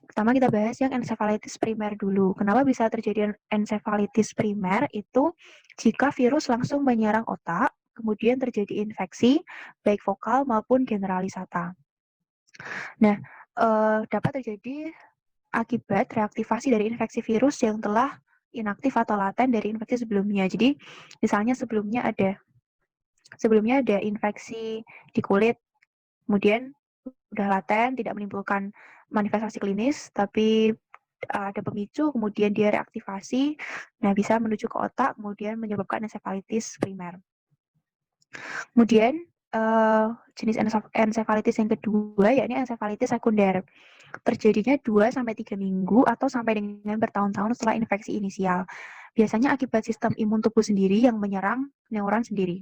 Pertama kita bahas yang encephalitis primer dulu. Kenapa bisa terjadi encephalitis primer? Itu jika virus langsung menyerang otak, kemudian terjadi infeksi, baik vokal maupun generalisata. Nah, dapat terjadi akibat reaktivasi dari infeksi virus yang telah inaktif atau laten dari infeksi sebelumnya. Jadi, misalnya sebelumnya ada infeksi di kulit, kemudian udah laten, tidak menimbulkan manifestasi klinis, tapi ada pemicu, kemudian dia reaktivasi, nah bisa menuju ke otak, kemudian menyebabkan encephalitis primer. Kemudian jenis encephalitis yang kedua, yakni encephalitis sekunder. Terjadinya 2-3 minggu atau sampai dengan bertahun-tahun setelah infeksi inisial. biasanya akibat sistem imun tubuh sendiri yang menyerang neuron sendiri.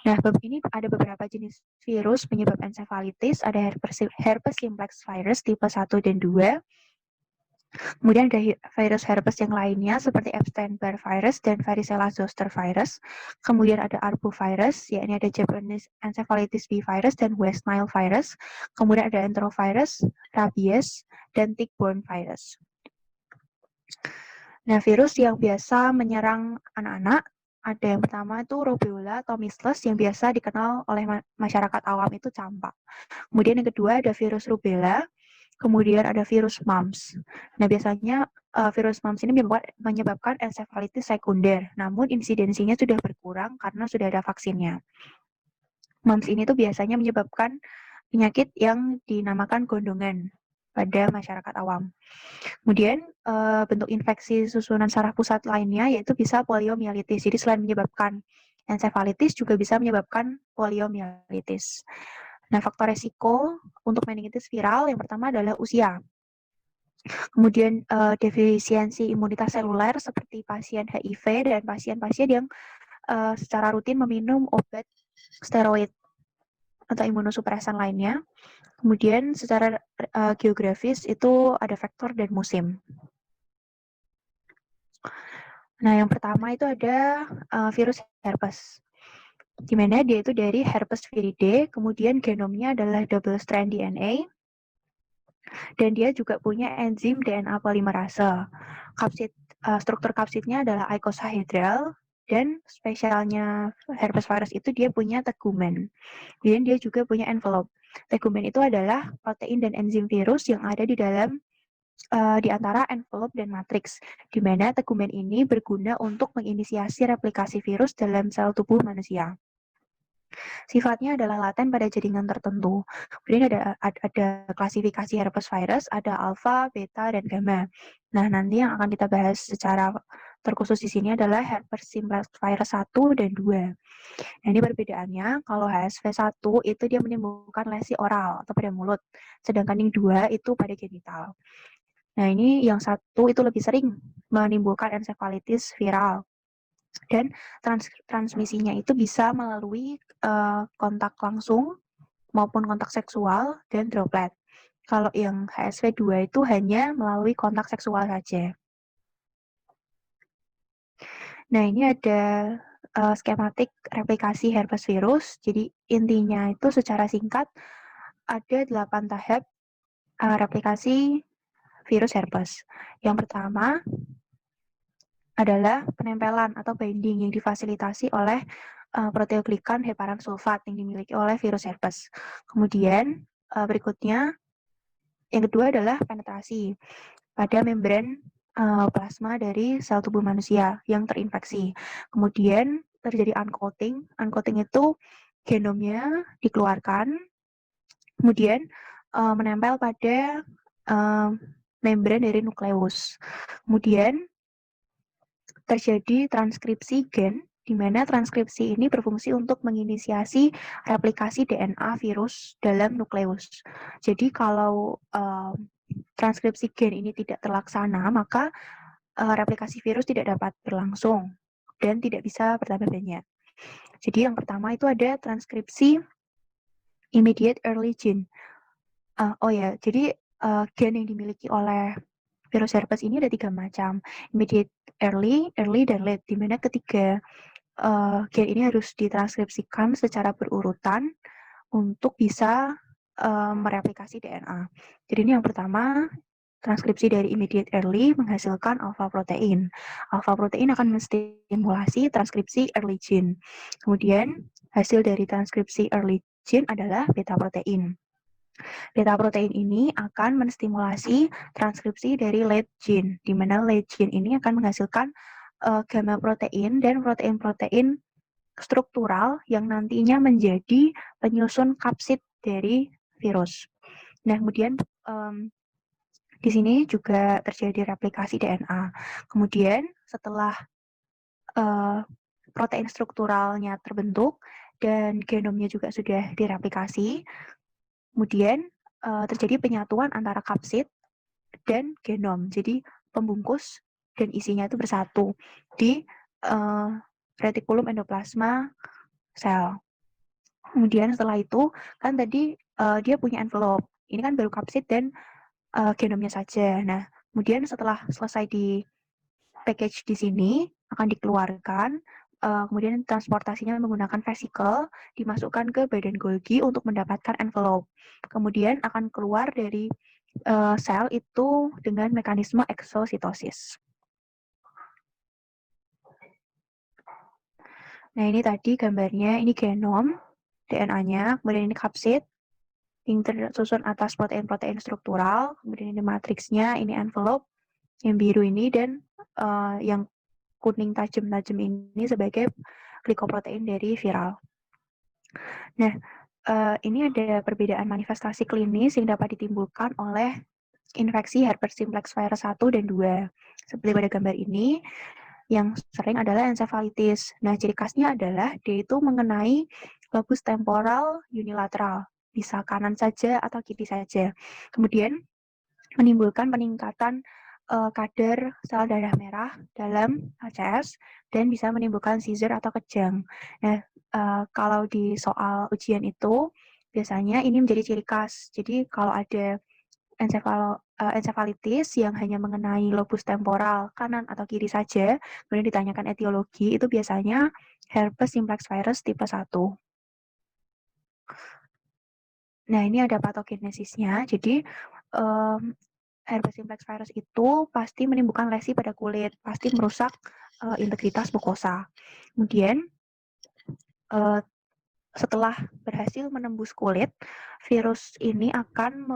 Nah, ini ada beberapa jenis virus penyebab encephalitis, ada herpes simplex virus tipe 1 dan 2. Kemudian ada virus herpes yang lainnya seperti Epstein-Barr virus dan varicella zoster virus. Kemudian ada arbovirus, yakni ada Japanese encephalitis B virus dan West Nile virus. Kemudian ada enterovirus, rabies, dan tick-borne virus. Nah, virus yang biasa menyerang anak-anak, ada yang pertama itu rubella atau measles yang biasa dikenal oleh masyarakat awam itu campak. Kemudian yang kedua ada virus rubella, kemudian ada virus mumps. Nah, biasanya virus mumps ini menyebabkan encephalitis sekunder, namun insidensinya sudah berkurang karena sudah ada vaksinnya. Mumps ini tuh biasanya menyebabkan penyakit yang dinamakan gondongan pada masyarakat awam. Kemudian bentuk infeksi susunan saraf pusat lainnya yaitu bisa poliomielitis. Jadi selain menyebabkan encephalitis juga bisa menyebabkan poliomielitis. Nah, faktor resiko untuk meningitis viral yang pertama adalah usia. Kemudian defisiensi imunitas seluler seperti pasien HIV dan pasien-pasien yang secara rutin meminum obat steroid atau imunosupresan lainnya. Kemudian secara geografis itu ada faktor dan musim. Nah, yang pertama itu ada virus herpes, di mana dia itu dari herpes viridae, kemudian genomnya adalah double strand DNA, dan dia juga punya enzim DNA polimerase. Struktur kapsidnya adalah icosahedral, dan spesialnya herpes virus itu dia punya tegumen. Kemudian dia juga punya envelope. Tegumen itu adalah protein dan enzim virus yang ada di dalam di antara envelope dan matriks, di mana tegumen ini berguna untuk menginisiasi replikasi virus dalam sel tubuh manusia. Sifatnya adalah laten pada jaringan tertentu. Kemudian ada klasifikasi herpes virus, ada alpha, beta, dan gamma. Nah, nanti yang akan kita bahas secara terkhusus di sini adalah herpes simplex virus 1 dan 2. Nah, ini perbedaannya, kalau HSV 1 itu dia menimbulkan lesi oral atau pada mulut, sedangkan yang 2 itu pada genital. Nah, ini yang 1 itu lebih sering menimbulkan encephalitis viral. Dan transmisinya itu bisa melalui kontak langsung maupun kontak seksual dan droplet. Kalau yang HSV 2 itu hanya melalui kontak seksual saja. Nah, ini ada skematik replikasi herpes virus. Jadi intinya itu secara singkat ada 8 tahap replikasi virus herpes. Yang pertama adalah penempelan atau binding yang difasilitasi oleh proteoglikan heparan sulfat yang dimiliki oleh virus herpes. Kemudian berikutnya, yang kedua adalah penetrasi pada membran plasma dari sel tubuh manusia yang terinfeksi. Kemudian terjadi uncoating. Uncoating itu genomnya dikeluarkan, kemudian menempel pada membran dari nukleus. Kemudian terjadi transkripsi gen, di mana transkripsi ini berfungsi untuk menginisiasi replikasi DNA virus dalam nukleus. Jadi kalau transkripsi gen ini tidak terlaksana, maka replikasi virus tidak dapat berlangsung dan tidak bisa bertambah banyak. Jadi yang pertama itu ada transkripsi immediate early gene. Jadi gen yang dimiliki oleh virus herpes ini ada 3 macam, immediate early, dan late, di mana ketiga gen ini harus ditranskripsikan secara berurutan untuk bisa mereplikasi DNA. Jadi ini yang pertama, transkripsi dari immediate early menghasilkan alpha protein. Alpha protein akan menstimulasi transkripsi early gene. Kemudian hasil dari transkripsi early gene adalah beta protein. Beta protein ini akan menstimulasi transkripsi dari late gene, di mana late gene ini akan menghasilkan gamma protein dan protein-protein struktural yang nantinya menjadi penyusun kapsid dari virus. Nah, kemudian di sini juga terjadi replikasi DNA. Kemudian setelah protein strukturalnya terbentuk dan genomnya juga sudah direplikasi, kemudian terjadi penyatuan antara kapsid dan genom. Jadi pembungkus dan isinya itu bersatu di retikulum endoplasma sel. Kemudian setelah itu kan tadi dia punya envelope. Ini kan baru kapsid dan genomnya saja. Nah, kemudian setelah selesai di package di sini akan dikeluarkan, kemudian transportasinya menggunakan vesikel, dimasukkan ke badan Golgi untuk mendapatkan envelope. Kemudian akan keluar dari sel itu dengan mekanisme eksositosis. Nah, ini tadi gambarnya, ini genom, DNA-nya, kemudian ini kapsid, yang tersusun atas protein-protein struktural, kemudian ini matriksnya, ini envelope, yang biru ini, dan yang kuning tajam-tajam ini sebagai glikoprotein dari viral. Nah, ini ada perbedaan manifestasi klinis yang dapat ditimbulkan oleh infeksi herpes simplex virus 1 dan 2. Seperti pada gambar ini, yang sering adalah encephalitis. Nah, ciri khasnya adalah dia itu mengenai lobus temporal unilateral, bisa kanan saja atau kiri saja. Kemudian menimbulkan peningkatan kadar sel darah merah dalam ACS dan bisa menimbulkan seizure atau kejang. Nah, kalau di soal ujian itu biasanya ini menjadi ciri khas. Jadi kalau ada encephalitis yang hanya mengenai lobus temporal kanan atau kiri saja, kemudian ditanyakan etiologi, itu biasanya herpes simplex virus tipe 1. Nah, ini ada patogenesisnya. Jadi, herpes simplex virus itu pasti menimbulkan lesi pada kulit, pasti merusak integritas mukosa. Kemudian, setelah berhasil menembus kulit, virus ini akan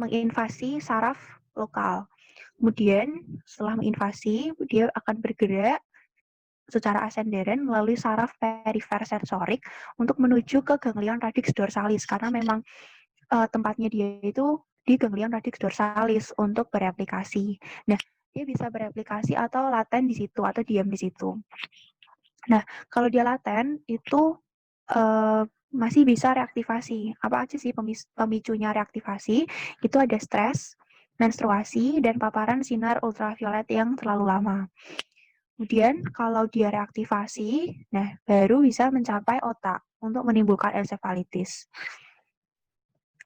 menginvasi saraf lokal. Kemudian setelah menginvasi, dia akan bergerak secara ascenderen melalui saraf perifer sensorik untuk menuju ke ganglion radix dorsalis, karena memang tempatnya dia itu di ganglion radix dorsalis untuk bereplikasi. Nah, dia bisa bereplikasi atau laten di situ atau diam di situ. Nah, kalau dia laten itu masih bisa reaktivasi. Apa aja sih pemicunya reaktivasi? Itu ada stres, menstruasi, dan paparan sinar ultraviolet yang terlalu lama. Kemudian kalau dia reaktivasi, nah baru bisa mencapai otak untuk menimbulkan encephalitis.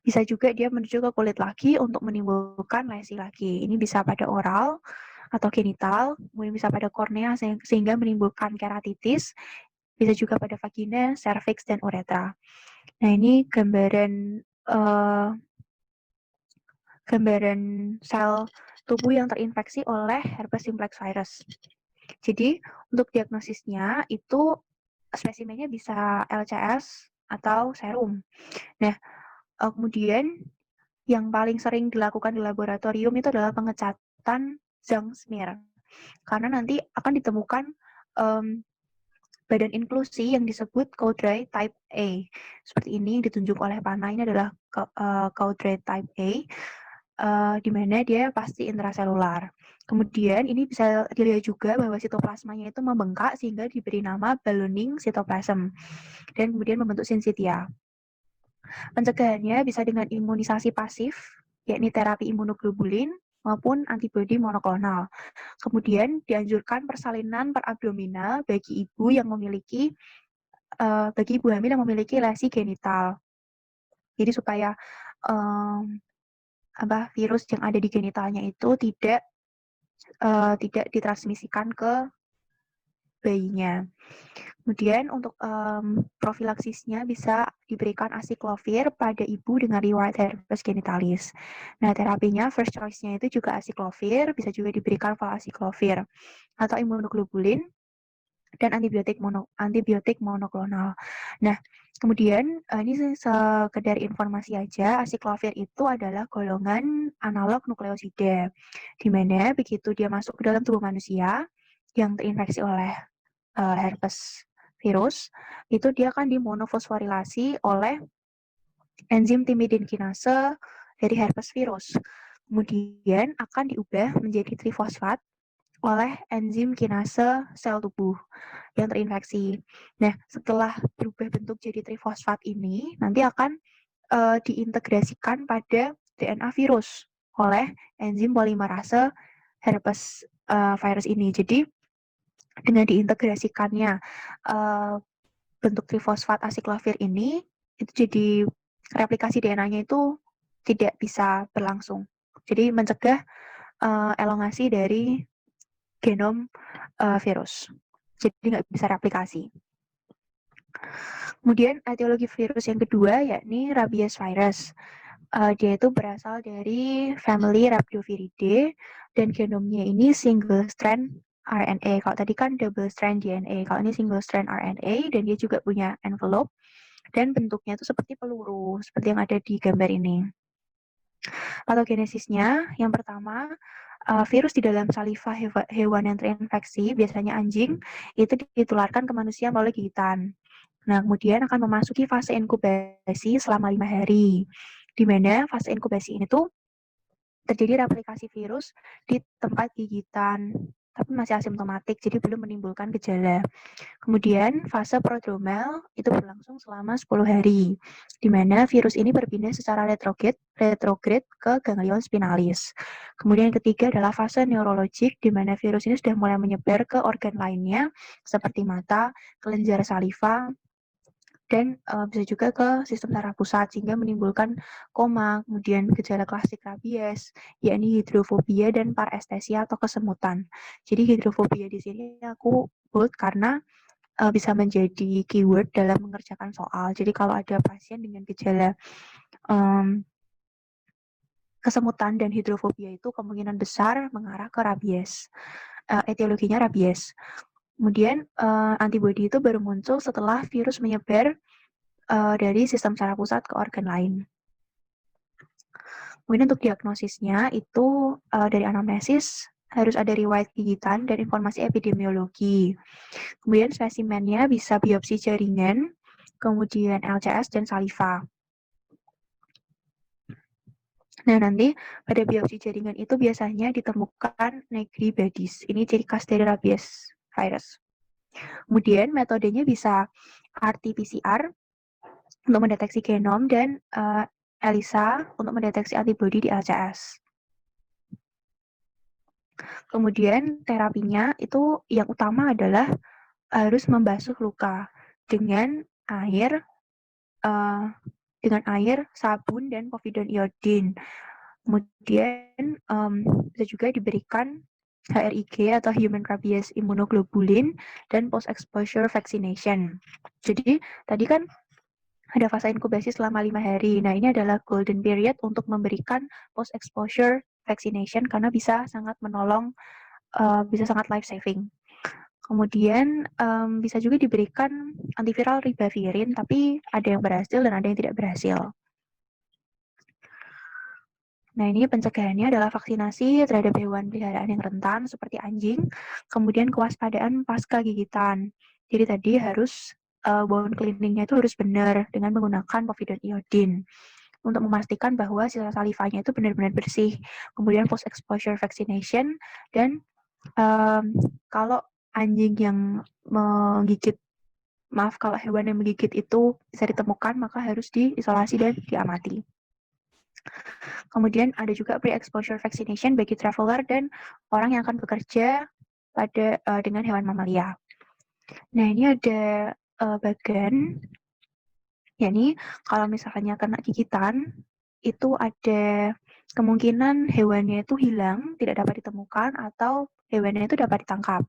Bisa juga dia menuju ke kulit lagi untuk menimbulkan lesi lagi. Ini bisa pada oral atau genital, kemudian bisa pada kornea sehingga menimbulkan keratitis, bisa juga pada vagina, cervix, dan uretra. Nah, ini gambaran sel tubuh yang terinfeksi oleh herpes simplex virus. Jadi, untuk diagnosisnya itu spesimennya bisa LCS atau serum. Nah, kemudian yang paling sering dilakukan di laboratorium itu adalah pengecatan Zhang smear. Karena nanti akan ditemukan badan inklusi yang disebut Cowdray type A. Seperti ini ditunjuk oleh panah, ini adalah Cowdray type A, di mana dia pasti intraselular. Kemudian ini bisa dilihat juga bahwa sitoplasmanya itu membengkak sehingga diberi nama ballooning cytoplasm dan kemudian membentuk syncytia. Pencegahannya bisa dengan imunisasi pasif, yakni terapi imunoglobulin maupun antibodi monoklonal. Kemudian dianjurkan persalinan perabdominal bagi ibu yang memiliki bagi ibu hamil yang memiliki lesi genital. Jadi supaya virus yang ada di genitalnya itu tidak ditransmisikan ke bayinya. Kemudian untuk profilaksisnya bisa diberikan asiklovir pada ibu dengan riwayat herpes genitalis. Nah, terapinya first choice-nya itu juga asiklovir, bisa juga diberikan valasiklovir atau imunoglobulin dan antibiotik monoklonal. Nah, kemudian ini sekedar informasi aja, asiklovir itu adalah golongan analog nukleosida, di mana begitu dia masuk ke dalam tubuh manusia yang terinfeksi oleh herpes virus, itu dia akan dimonofosforilasi oleh enzim timidin kinase dari herpes virus. Kemudian akan diubah menjadi trifosfat oleh enzim kinase sel tubuh yang terinfeksi. Nah, setelah berubah bentuk jadi trifosfat ini, nanti akan diintegrasikan pada DNA virus oleh enzim polimerase herpes virus ini. Jadi dengan diintegrasikannya bentuk trifosfat asiklovir ini, itu jadi replikasi DNA-nya itu tidak bisa berlangsung. Jadi mencegah elongasi dari genom virus. Jadi nggak bisa replikasi. Kemudian etiologi virus yang kedua yakni rabies virus. Dia itu berasal dari family Rhabdoviridae dan genomnya ini single strand RNA. Kalau tadi kan double strand DNA, kalau ini single strand RNA dan dia juga punya envelope dan bentuknya itu seperti peluru, seperti yang ada di gambar ini. Patogenesisnya, yang pertama, virus di dalam saliva hewan yang terinfeksi, biasanya anjing, itu ditularkan ke manusia melalui gigitan. Nah, kemudian akan memasuki fase inkubasi selama 5 hari, di mana fase inkubasi ini tuh terjadi replikasi virus di tempat gigitan, tapi masih asimptomatik, jadi belum menimbulkan gejala. Kemudian fase prodromal itu berlangsung selama 10 hari, di mana virus ini berpindah secara retrograde ke ganglion spinalis. Kemudian yang ketiga adalah fase neurologik, di mana virus ini sudah mulai menyebar ke organ lainnya, seperti mata, kelenjar saliva, dan bisa juga ke sistem saraf pusat sehingga menimbulkan koma, kemudian gejala klasik rabies, yakni hidrofobia dan parestesia atau kesemutan. Jadi hidrofobia di sini aku bold karena bisa menjadi keyword dalam mengerjakan soal. Jadi kalau ada pasien dengan gejala kesemutan dan hidrofobia itu kemungkinan besar mengarah ke rabies. Etiologinya rabies. Kemudian antibodi itu baru muncul setelah virus menyebar dari sistem saraf pusat ke organ lain. Kemudian untuk diagnosisnya itu dari anamnesis harus ada riwayat gigitan dan informasi epidemiologi. Kemudian spesimennya bisa biopsi jaringan, kemudian LCS dan saliva. Nah, nanti pada biopsi jaringan itu biasanya ditemukan negri badis. Ini ciri khas dari rabies virus. Kemudian metodenya bisa RT-PCR untuk mendeteksi genom dan ELISA untuk mendeteksi antibodi di LCS. Kemudian terapinya itu yang utama adalah harus membasuh luka dengan air, sabun dan povidone iodine. Kemudian bisa juga diberikan HRIG atau Human Rabies Immunoglobulin dan post exposure vaccination. Jadi tadi kan ada fase inkubasi selama 5 hari. Nah, ini adalah golden period untuk memberikan post exposure vaccination karena bisa sangat menolong, bisa sangat life saving. Kemudian bisa juga diberikan antiviral ribavirin, tapi ada yang berhasil dan ada yang tidak berhasil. Nah, ini pencegahannya adalah vaksinasi terhadap hewan peliharaan yang rentan seperti anjing, kemudian kewaspadaan pasca gigitan. Jadi tadi harus wound cleaning-nya itu harus benar dengan menggunakan povidone iodine untuk memastikan bahwa sisa salivanya itu benar-benar bersih. Kemudian post exposure vaccination dan kalau anjing yang menggigit, kalau hewan yang menggigit itu bisa ditemukan, maka harus diisolasi dan diamati. Kemudian ada juga pre-exposure vaccination bagi traveler dan orang yang akan bekerja dengan hewan mamalia. Nah, ini ada bagan, yakni kalau misalnya kena gigitan, itu ada kemungkinan hewannya itu hilang, tidak dapat ditemukan, atau hewannya itu dapat ditangkap.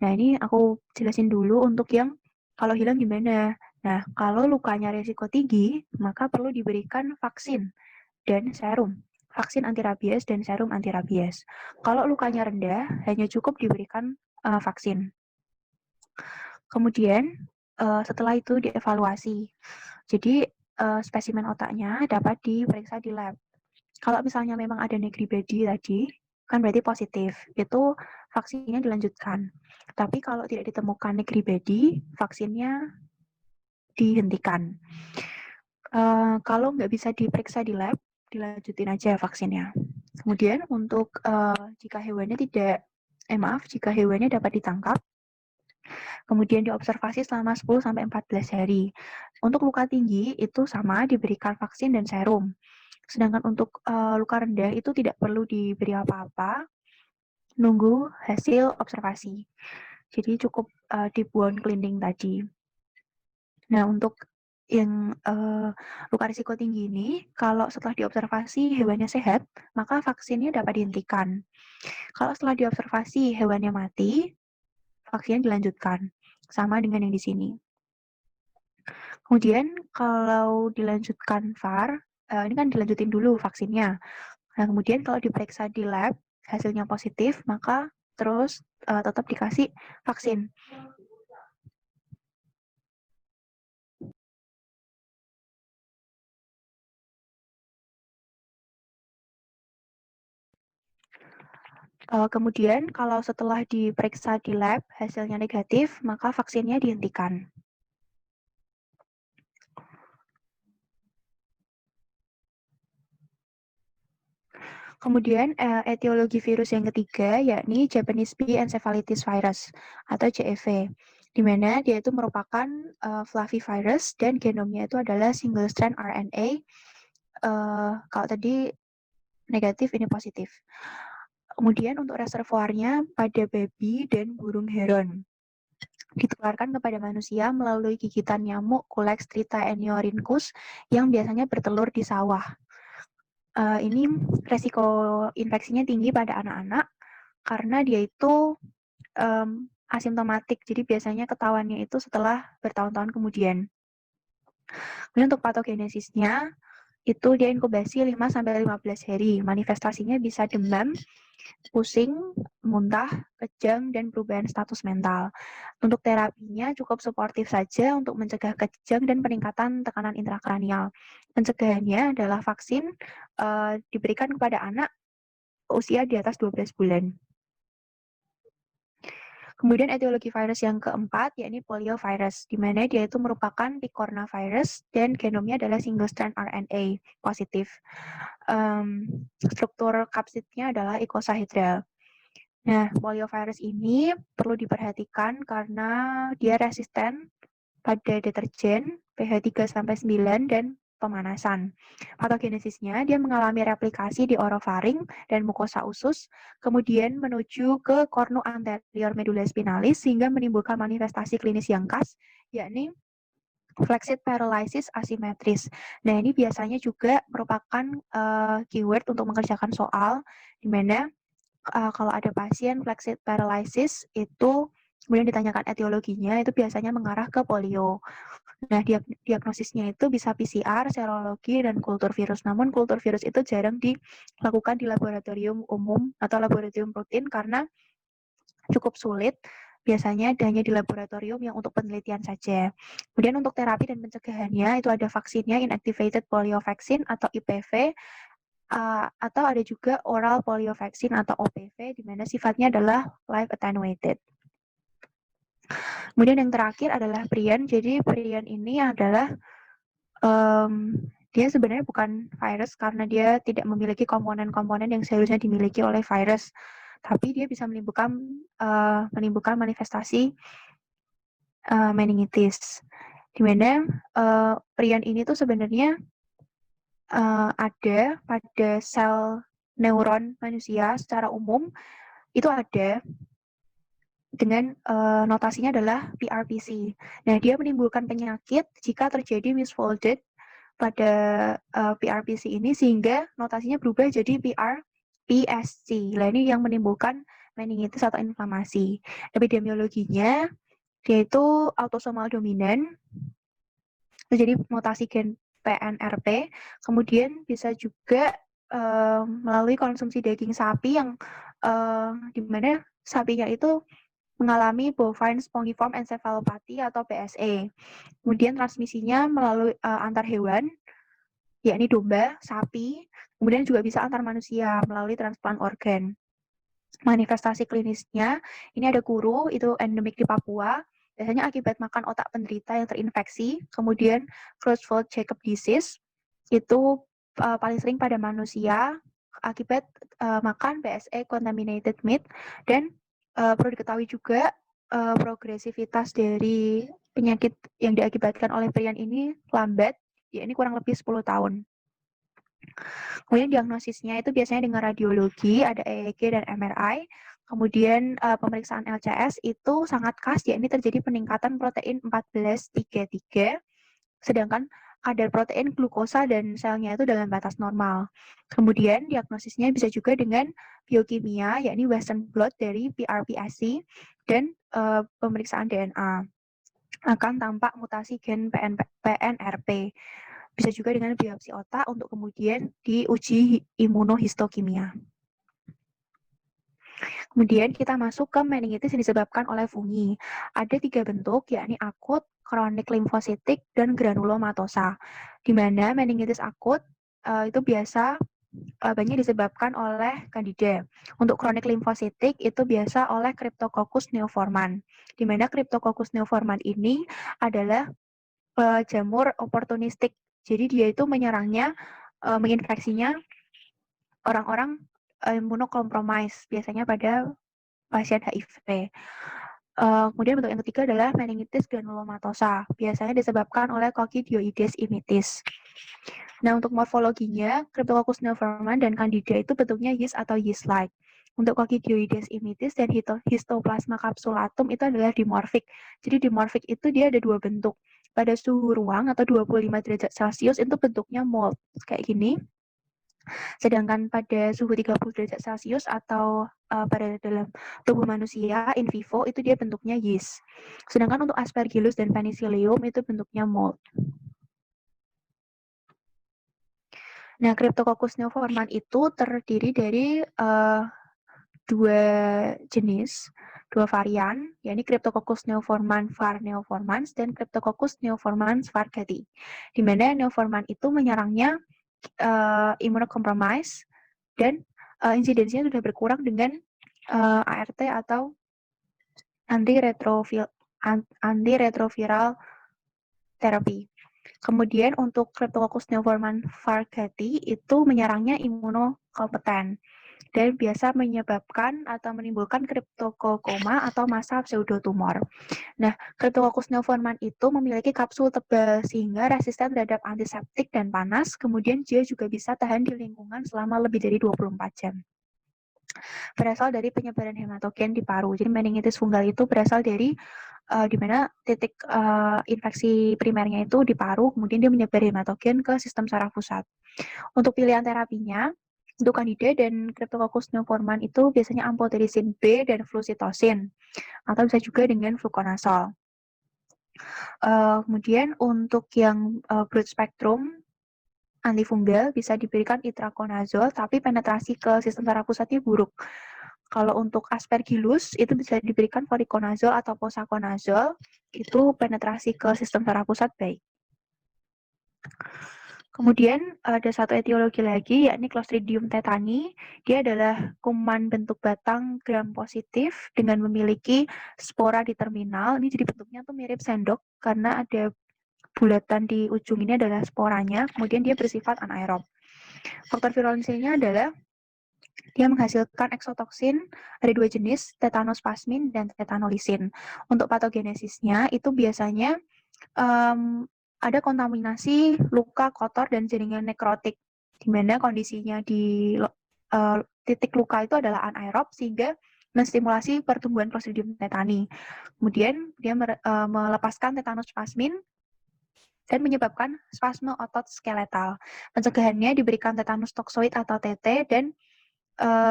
Nah, ini aku jelasin dulu untuk yang kalau hilang gimana. Nah, kalau lukanya resiko tinggi, maka perlu diberikan vaksin dan serum. Vaksin anti rabies dan serum anti rabies. Kalau lukanya rendah, hanya cukup diberikan vaksin. Kemudian setelah itu dievaluasi. Jadi spesimen otaknya dapat diperiksa di lab. Kalau misalnya memang ada negri badi tadi, kan berarti positif. Itu vaksinnya dilanjutkan. Tapi kalau tidak ditemukan negri badi, vaksinnya dihentikan. Kalau nggak bisa diperiksa di lab, dilanjutin aja vaksinnya. Kemudian untuk jika hewannya dapat ditangkap, kemudian diobservasi selama 10-14 hari. Untuk luka tinggi itu sama diberikan vaksin dan serum. Sedangkan untuk luka rendah itu tidak perlu diberi apa-apa, nunggu hasil observasi. Jadi cukup di bone cleaning tadi. Nah, untuk yang luka risiko tinggi ini, kalau setelah diobservasi hewannya sehat, maka vaksinnya dapat dihentikan. Kalau setelah diobservasi hewannya mati, vaksinnya dilanjutkan. Sama dengan yang di sini. Kemudian kalau dilanjutkan VAR, ini kan dilanjutin dulu vaksinnya. Nah, kemudian kalau diperiksa di lab, hasilnya positif, maka terus tetap dikasih vaksin. Kemudian kalau setelah diperiksa di lab, hasilnya negatif, maka vaksinnya dihentikan. Kemudian etiologi virus yang ketiga yakni Japanese bee encephalitis virus atau JEV, di mana dia itu merupakan flavivirus dan genomnya itu adalah single strand RNA. Kalau tadi negatif, ini positif. Kemudian untuk reservoirnya pada babi dan burung heron. Ditularkan kepada manusia melalui gigitan nyamuk Culex tritaeniorhynchus yang biasanya bertelur di sawah. Ini resiko infeksinya tinggi pada anak-anak karena dia itu asimptomatik, jadi biasanya ketahuannya itu setelah bertahun-tahun kemudian. Kemudian untuk patogenesisnya, itu dia inkubasi 5-15 hari. Manifestasinya bisa demam, pusing, muntah, kejang, dan perubahan status mental. Untuk terapinya cukup suportif saja untuk mencegah kejang dan peningkatan tekanan intrakranial. Pencegahannya adalah vaksin diberikan kepada anak usia di atas 12 bulan. Kemudian etiologi virus yang keempat, yakni poliovirus, di mana dia itu merupakan picornavirus dan genomnya adalah single strand RNA positif. Struktur kapsidnya adalah icosahedral. Nah, poliovirus ini perlu diperhatikan karena dia resisten pada deterjen pH 3-9 dan pemanasan. Patogenesisnya, dia mengalami replikasi di orofaring dan mukosa usus, kemudian menuju ke kornu anterior medulla spinalis sehingga menimbulkan manifestasi klinis yang khas, yakni flaccid paralysis asimetris. Nah, ini biasanya juga merupakan keyword untuk mengerjakan soal, di mana kalau ada pasien flaccid paralysis itu kemudian ditanyakan etiologinya, itu biasanya mengarah ke polio. Nah, diagnosisnya itu bisa PCR, serologi, dan kultur virus. Namun kultur virus itu jarang dilakukan di laboratorium umum atau laboratorium rutin karena cukup sulit. Biasanya hanya di laboratorium yang untuk penelitian saja. Kemudian untuk terapi dan pencegahannya itu ada vaksinnya inactivated polio vaccine atau IPV, atau ada juga oral polio vaccine atau OPV, di mana sifatnya adalah live attenuated. Kemudian yang terakhir adalah prion. Jadi prion ini adalah dia sebenarnya bukan virus karena dia tidak memiliki komponen-komponen yang seharusnya dimiliki oleh virus, tapi dia bisa menimbulkan manifestasi meningitis, di mana prion ini tuh sebenarnya ada pada sel neuron manusia secara umum, itu ada dengan notasinya adalah PRPC. Nah, dia menimbulkan penyakit jika terjadi misfolded pada PRPC ini sehingga notasinya berubah jadi PRPSC. Nah, ini yang menimbulkan meningitis atau inflamasi. Epidemiologinya dia itu autosomal dominan, jadi mutasi gen PNRP, kemudian bisa juga melalui konsumsi daging sapi yang di mana sapinya itu mengalami bovine spongiform encephalopathy atau BSE. Kemudian transmisinya melalui antar hewan, yakni domba, sapi, kemudian juga bisa antar manusia melalui transplant organ. Manifestasi klinisnya, ini ada kuru, itu endemik di Papua, biasanya akibat makan otak penderita yang terinfeksi, kemudian Creutzfeldt-Jakob disease, itu paling sering pada manusia akibat makan BSE contaminated meat, dan perlu diketahui juga progresivitas dari penyakit yang diakibatkan oleh prion ini lambat, ya ini kurang lebih 10 tahun. Kemudian diagnosisnya itu biasanya dengan radiologi, ada EEG dan MRI. Kemudian pemeriksaan LCS itu sangat khas, yakni terjadi peningkatan protein 14-3-3, sedangkan kadar protein glukosa dan selnya itu dalam batas normal. Kemudian diagnosisnya bisa juga dengan biokimia, yakni Western blot dari PRPSC dan pemeriksaan DNA akan tampak mutasi gen PNRP. Bisa juga dengan biopsi otak untuk kemudian diuji imunohistokimia. Kemudian kita masuk ke meningitis yang disebabkan oleh fungi. Ada 3 bentuk, yakni akut, kronik limfositik, dan granulomatosa. Di mana meningitis akut itu biasa banyak disebabkan oleh Candida. Untuk kronik limfositik itu biasa oleh Cryptococcus neoformans. Di mana Cryptococcus neoformans ini adalah jamur oportunistik. Jadi dia itu menyerangnya, menginfeksinya orang-orang imunokompromis, biasanya pada pasien HIV. Kemudian bentuk yang ketiga adalah meningitis granulomatosa, biasanya disebabkan oleh Coccidioides immitis. Nah, untuk morfologinya, Cryptococcus neoformans dan Candida itu bentuknya yeast atau yeast-like. Untuk Coccidioides immitis dan Histoplasma capsulatum itu adalah dimorfik. Jadi dimorfik itu dia ada 2 bentuk. Pada suhu ruang atau 25 derajat Celcius itu bentuknya mold, kayak gini. Sedangkan pada suhu 30 derajat Celcius atau pada dalam tubuh manusia in vivo itu dia bentuknya yeast. Sedangkan untuk Aspergillus dan Penicillium itu bentuknya mold. Nah, Cryptococcus neoformans itu terdiri dari 2 jenis, 2 varian, yakni Cryptococcus neoformans var neoformans dan Cryptococcus neoformans vargati. Di mana neoformans itu menyerangnya imunokompromis dan insidensinya sudah berkurang dengan ART atau antiretroviral therapy. Kemudian untuk Cryptococcus neoformans vargati itu menyerangnya imunokompeten dan biasa menyebabkan atau menimbulkan cryptokokoma atau massa pseudotumor. Nah, Cryptococcus neoformans itu memiliki kapsul tebal sehingga resisten terhadap antiseptik dan panas, kemudian dia juga bisa tahan di lingkungan selama lebih dari 24 jam. Berasal dari penyebaran hematogen di paru. Jadi meningitis fungal itu berasal dari di mana titik infeksi primernya itu di paru, kemudian dia menyebar hematogen ke sistem saraf pusat. Untuk pilihan terapinya, untuk Candida dan Cryptococcus neoformans itu biasanya amphotericin B dan flucytosine, atau bisa juga dengan fluconazole. Kemudian untuk yang broad spectrum antifungal bisa diberikan itraconazole, tapi penetrasi ke sistem saraf pusatnya buruk. Kalau untuk Aspergillus itu bisa diberikan voriconazole atau posaconazole, itu penetrasi ke sistem saraf pusat baik. Kemudian ada satu etiologi lagi, yakni Clostridium tetani. Dia adalah kuman bentuk batang gram positif dengan memiliki spora di terminal. Ini jadi bentuknya tuh mirip sendok karena ada bulatan di ujung ini adalah sporanya. Kemudian dia bersifat anaerob. Faktor virulensinya adalah dia menghasilkan eksotoksin, ada 2 jenis, tetanospasmin dan tetanolisin. Untuk patogenesisnya itu biasanya ada kontaminasi luka kotor dan jaringan nekrotik, di mana kondisinya di titik luka itu adalah anaerob sehingga menstimulasi pertumbuhan Clostridium tetani. Kemudian dia melepaskan tetanospasmin dan menyebabkan spasme otot skeletal. Pencegahannya diberikan tetanus toksoid atau TT dan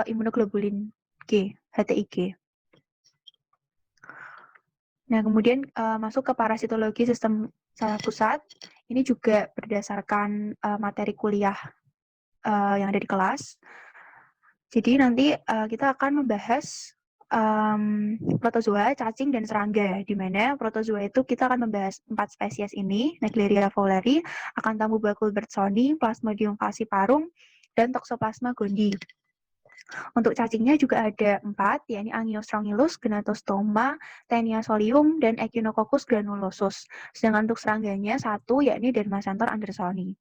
imunoglobulin G, HTIG. Nah, kemudian masuk ke parasitologi sistem saraf pusat. Ini juga berdasarkan materi kuliah yang ada di kelas. Jadi nanti kita akan membahas protozoa, cacing, dan serangga. Di mana protozoa itu kita akan membahas 4 spesies ini, Naegleria fowleri, Acanthamoeba culbertsoni, Plasmodium falciparum, dan Toxoplasma gondii. Untuk cacingnya juga ada 4, yakni Angiostrongylus, Gnatostoma, Taeniasolium, dan Echinococcus granulosus. Sedangkan untuk serangganya 1, yakni Dermacentor andersoni.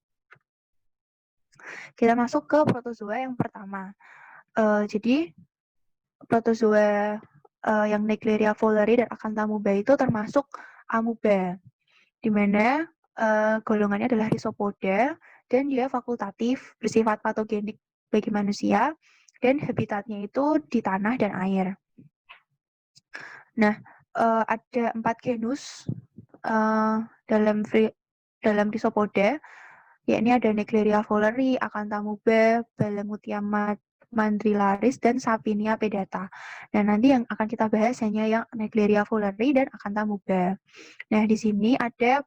Kita masuk ke protozoa yang pertama. Jadi, protozoa yang Naegleria fowleri dan Acanthamoeba itu termasuk amuba, di mana golongannya adalah Rhizopoda dan dia fakultatif, bersifat patogenik bagi manusia, dan habitatnya itu di tanah dan air. Nah, ada 4 genus dalam Disopoda, yakni ada Naegleria fowleri, Acanthamuba, Balamutia mandrillaris, dan Sapinia pedata. Nah, nanti yang akan kita bahas hanya yang Naegleria fowleri dan Acanthamuba. Nah, di sini ada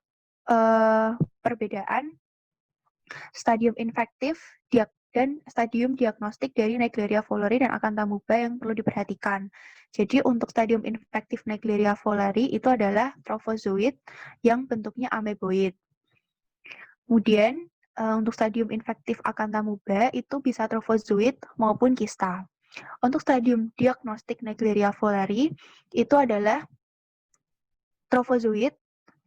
perbedaan stadium infektif dan stadium diagnostik dari Naegleria fowleri dan Acanthamuba yang perlu diperhatikan. Jadi untuk stadium infektif Naegleria fowleri itu adalah trophozoid yang bentuknya ameboid. Kemudian untuk stadium infektif Acanthamuba itu bisa trophozoid maupun kista. Untuk stadium diagnostik Naegleria fowleri itu adalah trophozoid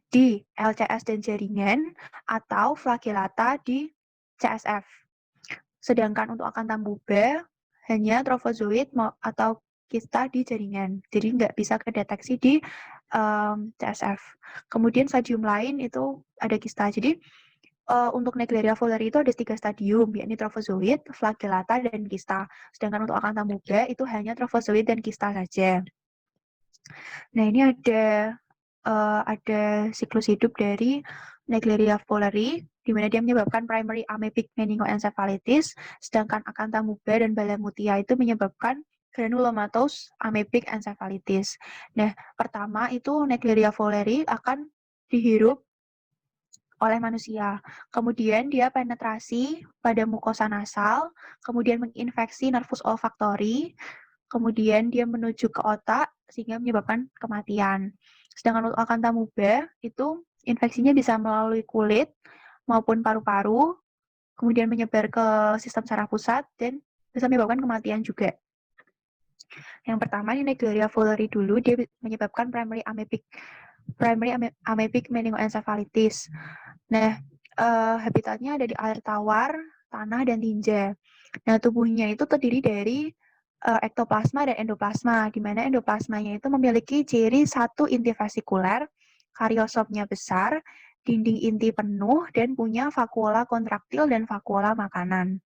di LCS dan jaringan atau flagellata di CSF. Sedangkan untuk Acanthamuba hanya trophozoid atau kista di jaringan. Jadi nggak bisa kedeteksi di CSF. Kemudian stadium lain itu ada kista. Jadi untuk Naegleria fowleri itu ada 3 stadium, yakni trophozoid, flagellata, dan kista. Sedangkan untuk Acanthamuba itu hanya trophozoid dan kista saja. Nah, ini ada siklus hidup dari Naegleria fowleri, di mana dia menyebabkan primary amoebic meningoencephalitis, sedangkan Acanthamuba dan Balamutia itu menyebabkan granulomatous amoebic encephalitis. Nah, pertama itu Naegleria fowleri akan dihirup oleh manusia. Kemudian dia penetrasi pada mukosa nasal, kemudian menginfeksi nervus olfactory, kemudian dia menuju ke otak sehingga menyebabkan kematian. Sedangkan untuk Acanthamuba itu infeksinya bisa melalui kulit maupun paru-paru, kemudian menyebar ke sistem saraf pusat dan bisa menyebabkan kematian juga. Yang pertama ini Naegleria fowleri dulu, dia menyebabkan primary amoebic meningoencephalitis. Nah, habitatnya ada di air tawar, tanah, dan tinja. Nah, tubuhnya itu terdiri dari ektoplasma dan endoplasma, di mana endoplasmanya itu memiliki ciri satu inti vesikuler, kariosomnya besar, dinding inti penuh, dan punya vakuola kontraktil dan vakuola makanan.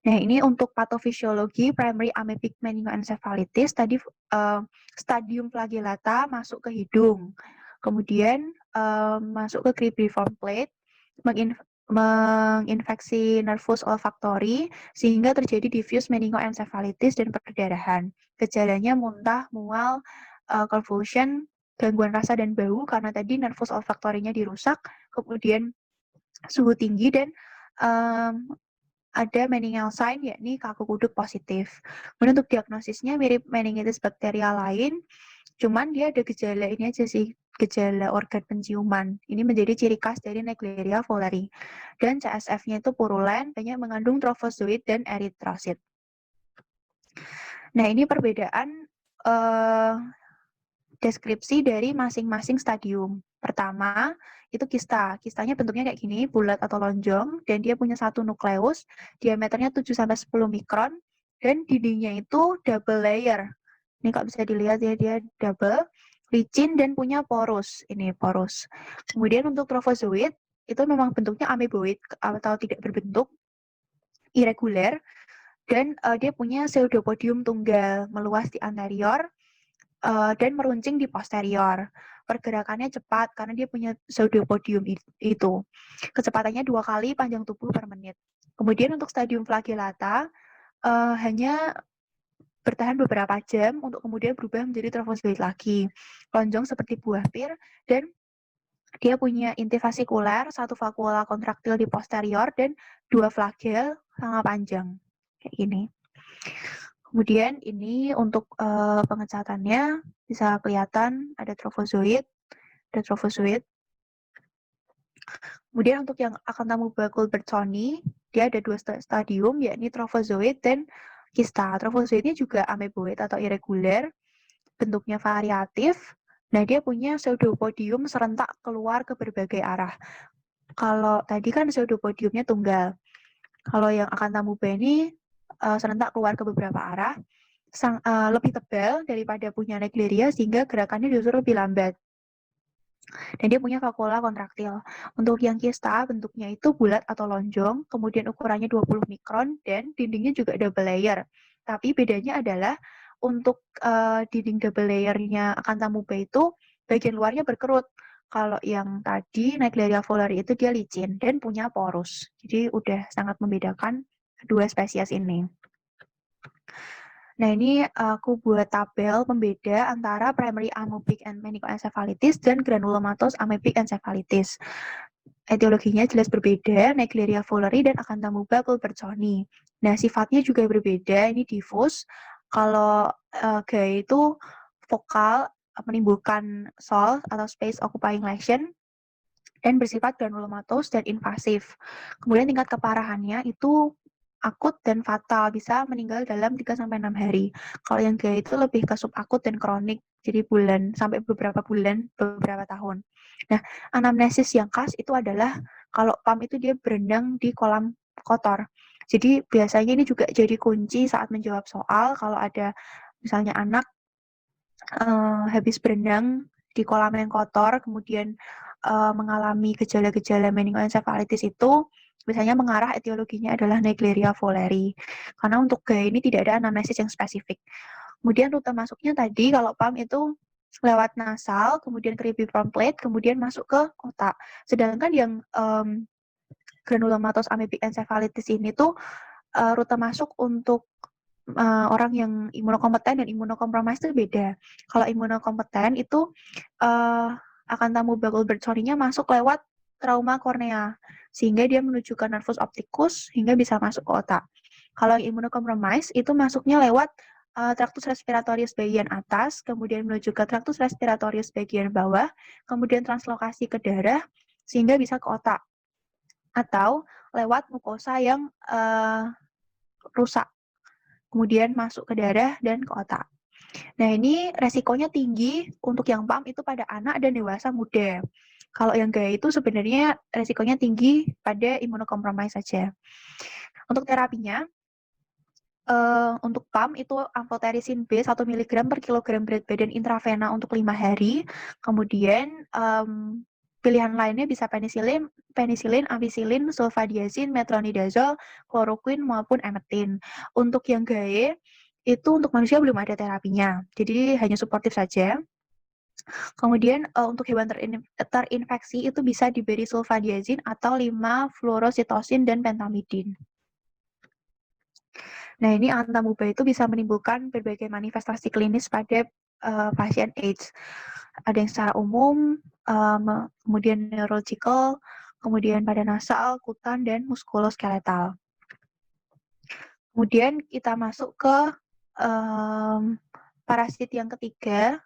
Nah, ini untuk patofisiologi primary amoebic meningoencephalitis, tadi stadium flagellata masuk ke hidung. Kemudian masuk ke cribriform plate, menginfeksi nervus olfactory, sehingga terjadi diffuse meningoencephalitis dan perdarahan. Gejalanya muntah, mual, convulsion, gangguan rasa dan bau, karena tadi nervus olfactory-nya dirusak, kemudian suhu tinggi, dan ada meningeal sign, yakni kaku kuduk positif. Kemudian untuk diagnosisnya mirip meningitis bakterial lain, cuman dia ada gejala ini aja sih, gejala organ penciuman. Ini menjadi ciri khas dari Naegleria fowleri. Dan CSF-nya itu purulen, banyak mengandung trophozoid dan eritrosit. Nah, ini perbedaan deskripsi dari masing-masing stadium. Pertama, itu kista. Kistanya bentuknya kayak gini, bulat atau lonjong, dan dia punya satu nukleus, diameternya 7-10 mikron, dan dindingnya itu double layer. Ini kok bisa dilihat ya, dia double, licin, dan punya porus. Ini porus. Kemudian untuk trophozoid, itu memang bentuknya ameboid atau tidak berbentuk, irregular, dan dia punya pseudopodium tunggal, meluas di anterior, dan meruncing di posterior. Pergerakannya cepat karena dia punya pseudopodium itu. Kecepatannya 2 kali panjang tubuh per menit. Kemudian untuk stadium flagellata hanya bertahan beberapa jam untuk kemudian berubah menjadi trophozoid lagi. Lonjong seperti buah pir, dan dia punya inti vasikuler, satu vakuola kontraktil di posterior, dan 2 flagel sangat panjang. Kayak gini. Kemudian ini untuk pengecatannya bisa kelihatan ada trophozoid. Kemudian untuk yang Acanthamuba culbertsoni, dia ada 2 stadium, yakni trophozoid dan kista. Trophozoidnya juga ameboid atau irregular, bentuknya variatif. Nah, dia punya pseudopodium serentak keluar ke berbagai arah. Kalau tadi kan pseudopodiumnya tunggal. Kalau yang Acanthamuba ini serentak keluar ke beberapa arah, lebih tebal daripada punya Naegleria, sehingga gerakannya justru lebih lambat. Dan dia punya vakula kontraktil. Untuk yang kista, bentuknya itu bulat atau lonjong, kemudian ukurannya 20 mikron, dan dindingnya juga double layer. Tapi bedanya adalah untuk dinding double layernya Acantha muba itu bagian luarnya berkerut. Kalau yang tadi Naegleria fowleri itu dia licin dan punya porus. Jadi udah sangat membedakan dua spesies ini. Nah, ini aku buat tabel pembeda antara primary amoebic and meningoencephalitis dan granulomatous amoebic encephalitis. Etiologinya jelas berbeda, Naegleria fowleri dan Acantha muba culbertsoni. Nah, sifatnya juga berbeda, ini diffuse. Kalau GAE itu vokal, menimbulkan SOL atau space occupying lesion, dan bersifat granulomatous dan invasif. Kemudian tingkat keparahannya itu akut dan fatal, bisa meninggal dalam 3-6 hari. Kalau yang GAE itu lebih ke subakut dan kronik, jadi bulan sampai beberapa bulan, beberapa tahun. Nah, anamnesis yang khas itu adalah kalau PAM itu dia berenang di kolam kotor. Jadi biasanya ini juga jadi kunci saat menjawab soal kalau ada misalnya anak habis berenang di kolam yang kotor, kemudian mengalami gejala-gejala meningoencephalitis itu biasanya mengarah etiologinya adalah Naegleria fowleri. Karena untuk GAE ini tidak ada anamnesis yang spesifik. Kemudian rute masuknya tadi kalau PAM itu lewat nasal, kemudian ke cribriform plate, kemudian masuk ke otak. Sedangkan yang granulomatous amoebic encephalitis ini tuh rute masuk untuk orang yang imunokompeten dan imunokompromis itu beda. Kalau imunokompeten itu Acantha muba culbertsoninya masuk lewat trauma kornea, sehingga dia menuju ke nervus opticus hingga bisa masuk ke otak. Kalau imunokompromis itu masuknya lewat tractus respiratorius bagian atas, kemudian menuju ke tractus respiratorius bagian bawah, kemudian translokasi ke darah sehingga bisa ke otak. Atau lewat mukosa yang rusak, kemudian masuk ke darah dan ke otak. Nah, ini resikonya tinggi untuk yang PAM itu pada anak dan dewasa muda. Kalau yang GAE itu sebenarnya resikonya tinggi pada imunokompromis saja. Untuk terapinya, untuk PAM itu amphotericin B 1 mg per kilogram berat badan intravena untuk 5 hari. Kemudian pilihan lainnya bisa penicillin, ampicillin, sulfadiazin, metronidazole, chloroquine maupun emetin. Untuk yang GAE itu untuk manusia belum ada terapinya, jadi hanya suportif saja. Kemudian untuk hewan terinfeksi itu bisa diberi sulfadiazin atau 5-fluorositosin dan pentamidin. Nah, ini Acantha muba itu bisa menimbulkan berbagai manifestasi klinis pada pasien AIDS. Ada yang secara umum, kemudian neurological, kemudian pada nasal, kutan, dan muskuloskeletal. Kemudian kita masuk ke parasit yang ketiga,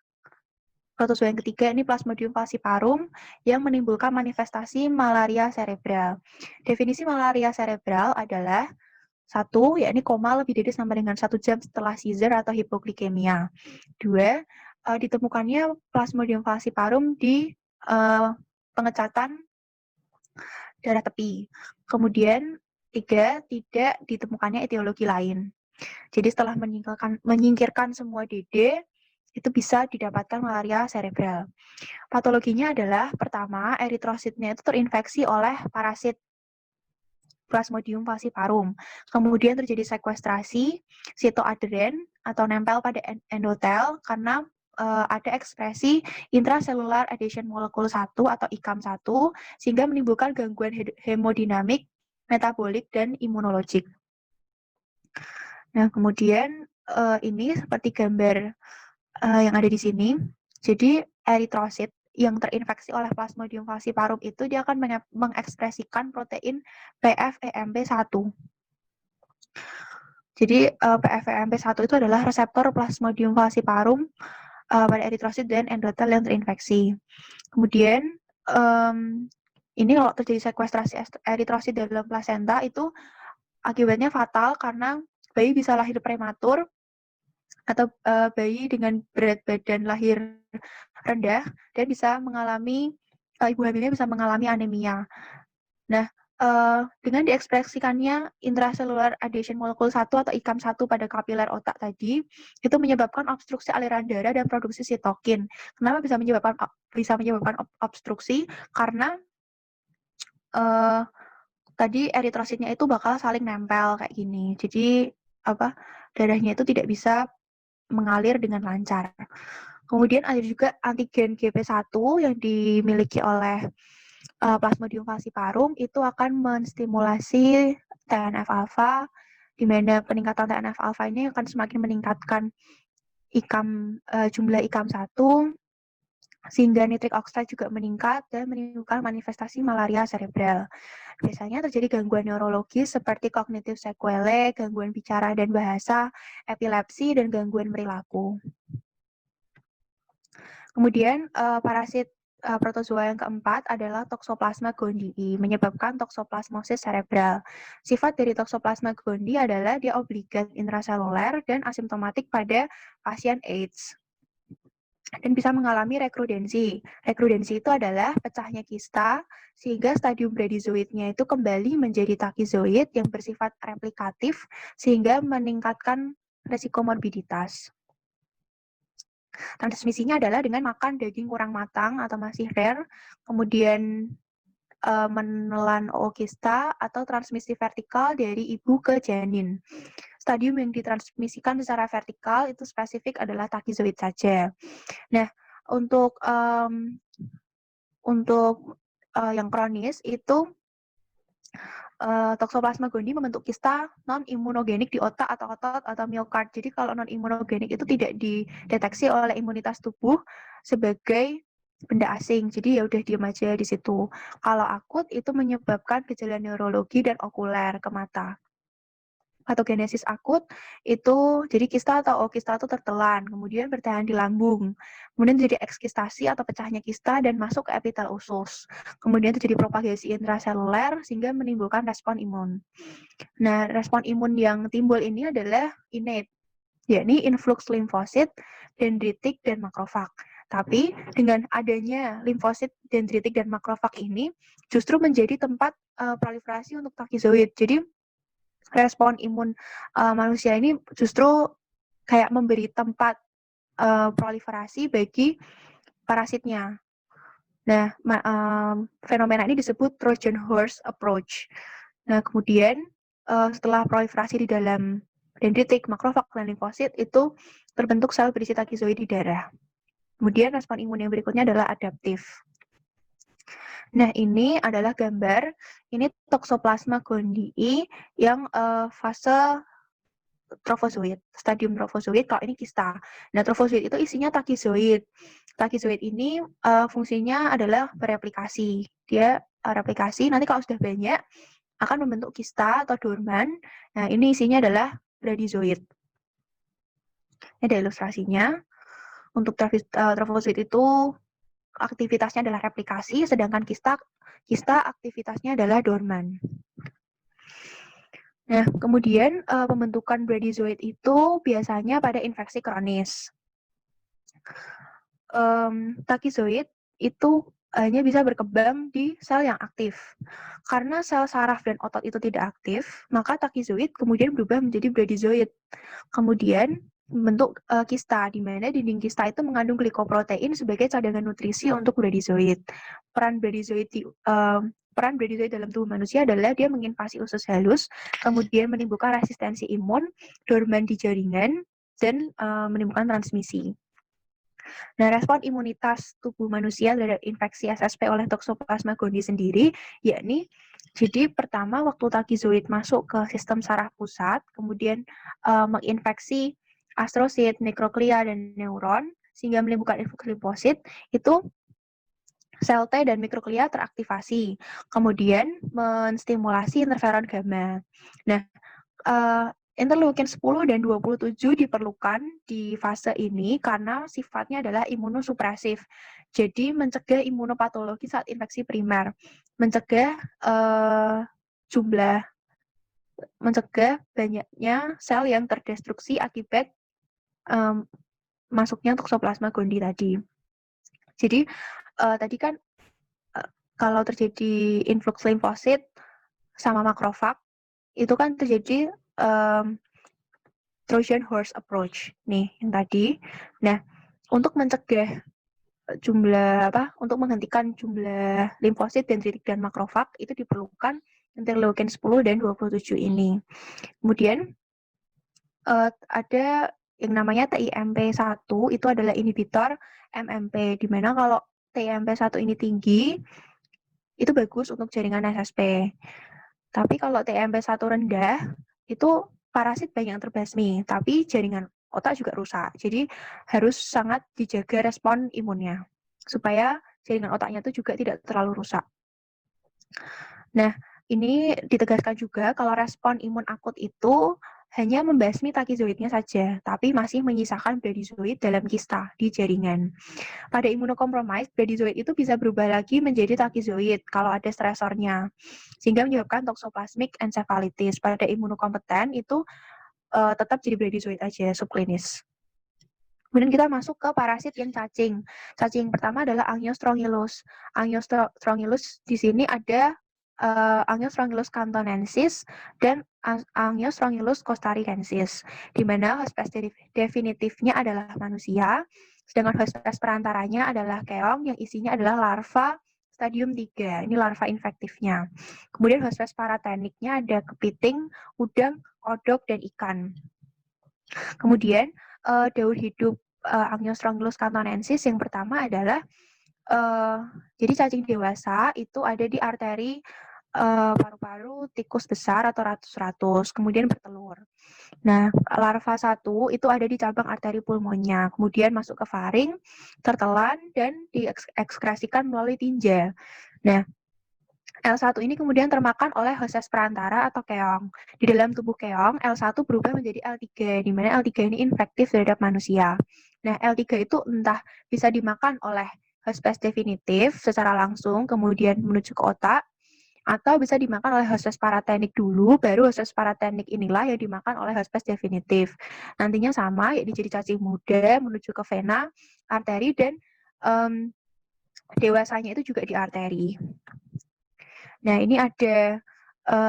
protozoa yang ketiga ini Plasmodium falciparum yang menimbulkan manifestasi malaria cerebral. Definisi malaria cerebral adalah satu, yakni koma lebih dari sampai dengan 1 jam setelah seizure atau hipoglikemia. Dua, ditemukannya Plasmodium falciparum di pengecatan darah tepi. Kemudian tiga, tidak ditemukannya etiologi lain. Jadi setelah menyingkirkan semua DD, itu bisa didapatkan malaria cerebral. Patologinya adalah pertama, eritrositnya itu terinfeksi oleh parasit Plasmodium falciparum. Kemudian terjadi sekuestrasi sitoaderen atau nempel pada endotel karena ada ekspresi intracellular adhesion molekul 1 atau ICAM1 sehingga menimbulkan gangguan hemodinamik, metabolik, dan imunologik. Nah, kemudian ini seperti gambar yang ada di sini. Jadi eritrosit yang terinfeksi oleh Plasmodium falciparum itu dia akan mengekspresikan protein PFEMP1. Jadi PFEMP1 itu adalah reseptor Plasmodium falciparum pada eritrosit dan endotel yang terinfeksi. Kemudian ini kalau terjadi sekuestrasi eritrosit dalam plasenta itu akibatnya fatal karena bayi bisa lahir prematur atau bayi dengan berat badan lahir rendah dan bisa mengalami ibu hamilnya bisa mengalami anemia. Nah, dengan diekspresikannya intracellular adhesion molekul 1 atau ICAM 1 pada kapiler otak tadi, itu menyebabkan obstruksi aliran darah dan produksi sitokin. Kenapa bisa menyebabkan obstruksi? Karena tadi eritrositnya itu bakal saling nempel kayak gini. Jadi darahnya itu tidak bisa mengalir dengan lancar. Kemudian ada juga antigen GP1 yang dimiliki oleh Plasmodium falciparum itu akan menstimulasi TNF-alpha, di mana peningkatan TNF-alpha ini akan semakin meningkatkan jumlah ICAM 1, sehingga nitric oxide juga meningkat dan menimbulkan manifestasi malaria cerebral. Biasanya terjadi gangguan neurologis seperti kognitif sequelae, gangguan bicara dan bahasa, epilepsi, dan gangguan perilaku. Kemudian parasit protozoa yang keempat adalah Toxoplasma gondii, menyebabkan toksoplasmosis cerebral. Sifat dari Toxoplasma gondii adalah dia obligat intraseluler dan asimptomatik pada pasien AIDS. Dan bisa mengalami rekrudensi. Rekrudensi itu adalah pecahnya kista, sehingga stadium bradyzoidnya itu kembali menjadi tachyzoid yang bersifat replikatif, sehingga meningkatkan resiko morbiditas. Transmisinya adalah dengan makan daging kurang matang atau masih rare, kemudian menelan ookista atau transmisi vertikal dari ibu ke janin. Stadium yang ditransmisikan secara vertikal itu spesifik adalah tachyzoid saja. Nah, untuk yang kronis itu Toxoplasma gondii membentuk kista non-imunogenik di otak atau otot atau miokard. Jadi kalau non-imunogenik itu tidak dideteksi oleh imunitas tubuh sebagai benda asing. Jadi ya udah diam aja di situ. Kalau akut itu menyebabkan gejala neurologi dan okuler ke mata. Patogenesis akut itu jadi kista atau ookista itu tertelan, kemudian bertahan di lambung, kemudian jadi ekskistasi atau pecahnya kista dan masuk ke epitel usus. Kemudian terjadi propagasi intraseluler sehingga menimbulkan respon imun. Nah, respon imun yang timbul ini adalah innate, yakni influx limfosit, dendritik, dan makrofag. Tapi dengan adanya limfosit, dendritik, dan makrofag ini justru menjadi tempat proliferasi untuk tachyzoid. Jadi respon imun manusia ini justru kayak memberi tempat proliferasi bagi parasitnya. Nah, fenomena ini disebut Trojan horse approach. Nah, kemudian setelah proliferasi di dalam dendritik, makrofag, dan limfosit itu terbentuk sel berisi tachyzoid di darah. Kemudian respon imun yang berikutnya adalah adaptif. Nah, ini adalah gambar, ini Toxoplasma gondii yang fase trofozoid, stadium trofozoid, kalau ini kista. Nah, trofozoid itu isinya tachyzoid. Tachyzoid ini fungsinya adalah bereplikasi. Dia replikasi, nanti kalau sudah banyak, akan membentuk kista atau dorman. Nah, ini isinya adalah bradyzoid. Ini ada ilustrasinya. Untuk trofozoid itu aktivitasnya adalah replikasi, sedangkan kista aktivitasnya adalah dorman. Nah, kemudian pembentukan bradyzoid itu biasanya pada infeksi kronis. Tachyzoid itu hanya bisa berkembang di sel yang aktif. Karena sel saraf dan otot itu tidak aktif, maka tachyzoid kemudian berubah menjadi bradyzoid. Kemudian membentuk kista, di mana dinding kista itu mengandung glikoprotein sebagai cadangan nutrisi untuk bradyzoid. Peran bradyzoid dalam tubuh manusia adalah dia menginvasi usus halus, kemudian menimbulkan resistensi imun, dorman di jaringan, dan menimbulkan transmisi. Nah, respon imunitas tubuh manusia terhadap infeksi SSP oleh Toxoplasma gondii sendiri, yakni jadi pertama waktu tachyzoid masuk ke sistem saraf pusat, kemudian menginfeksi astrosit, mikroglia, dan neuron, sehingga menimbulkan influx limfosit, itu sel T dan mikroglia teraktivasi, kemudian menstimulasi interferon gamma. Nah, interleukin 10 dan 27 diperlukan di fase ini karena sifatnya adalah imunosupresif. Jadi mencegah imunopatologi saat infeksi primer, mencegah banyaknya sel yang terdestruksi akibat masuknya Toxoplasma gondii tadi. Jadi tadi kan kalau terjadi influx limfosit, sama makrofag, itu kan terjadi Trojan horse approach nih yang tadi. Nah, untuk mencegah untuk menghentikan jumlah limfosit, dendritik, dan makrofag itu diperlukan interleukin 10 dan 27 ini. Kemudian ada yang namanya TIMP1, itu adalah inhibitor MMP, di mana kalau TIMP1 ini tinggi, itu bagus untuk jaringan SSP. Tapi kalau TIMP1 rendah, itu parasit banyak yang terbasmi, tapi jaringan otak juga rusak. Jadi harus sangat dijaga respon imunnya, supaya jaringan otaknya itu juga tidak terlalu rusak. Nah, ini ditegaskan juga kalau respon imun akut itu hanya membasmi takizoidnya saja, tapi masih menyisakan bradyzoid dalam kista di jaringan. Pada imunokompromis, bradyzoid itu bisa berubah lagi menjadi takizoid kalau ada stresornya, sehingga menyebabkan toxoplasmic encephalitis. Pada imunokompeten itu tetap jadi bradyzoid aja, subklinis. Kemudian kita masuk ke parasit yang cacing. Cacing pertama adalah Angiostrongylos. Angiostrongylos di sini ada Angiostrongylos cantonensis dan Angiostrongylos costaricensis, di mana host pest definitifnya adalah manusia, sedangkan host pest perantaranya adalah keong yang isinya adalah larva stadium 3. Ini larva infektifnya. Kemudian host pest parateniknya ada kepiting, udang, kodok, dan ikan. Kemudian daur hidup Angiostrongylos cantonensis yang pertama adalah jadi cacing dewasa itu ada di arteri paru-paru tikus besar atau ratus-ratus, kemudian bertelur. Nah, larva 1 itu ada di cabang arteri pulmonnya, kemudian masuk ke faring, tertelan, dan diekskresikan melalui tinja. Nah, L1 ini kemudian termakan oleh hostes perantara atau keong. Di dalam tubuh keong, L1 berubah menjadi L3, di mana L3 ini infektif terhadap manusia. Nah, L3 itu entah bisa dimakan oleh hostes definitif secara langsung, kemudian menuju ke otak, atau bisa dimakan oleh hostes paratenik dulu, baru hostes paratenik inilah yang dimakan oleh hostes definitif. Nantinya sama, yaitu jadi cacing muda menuju ke vena, arteri, dan dewasanya itu juga di arteri. Nah, ini ada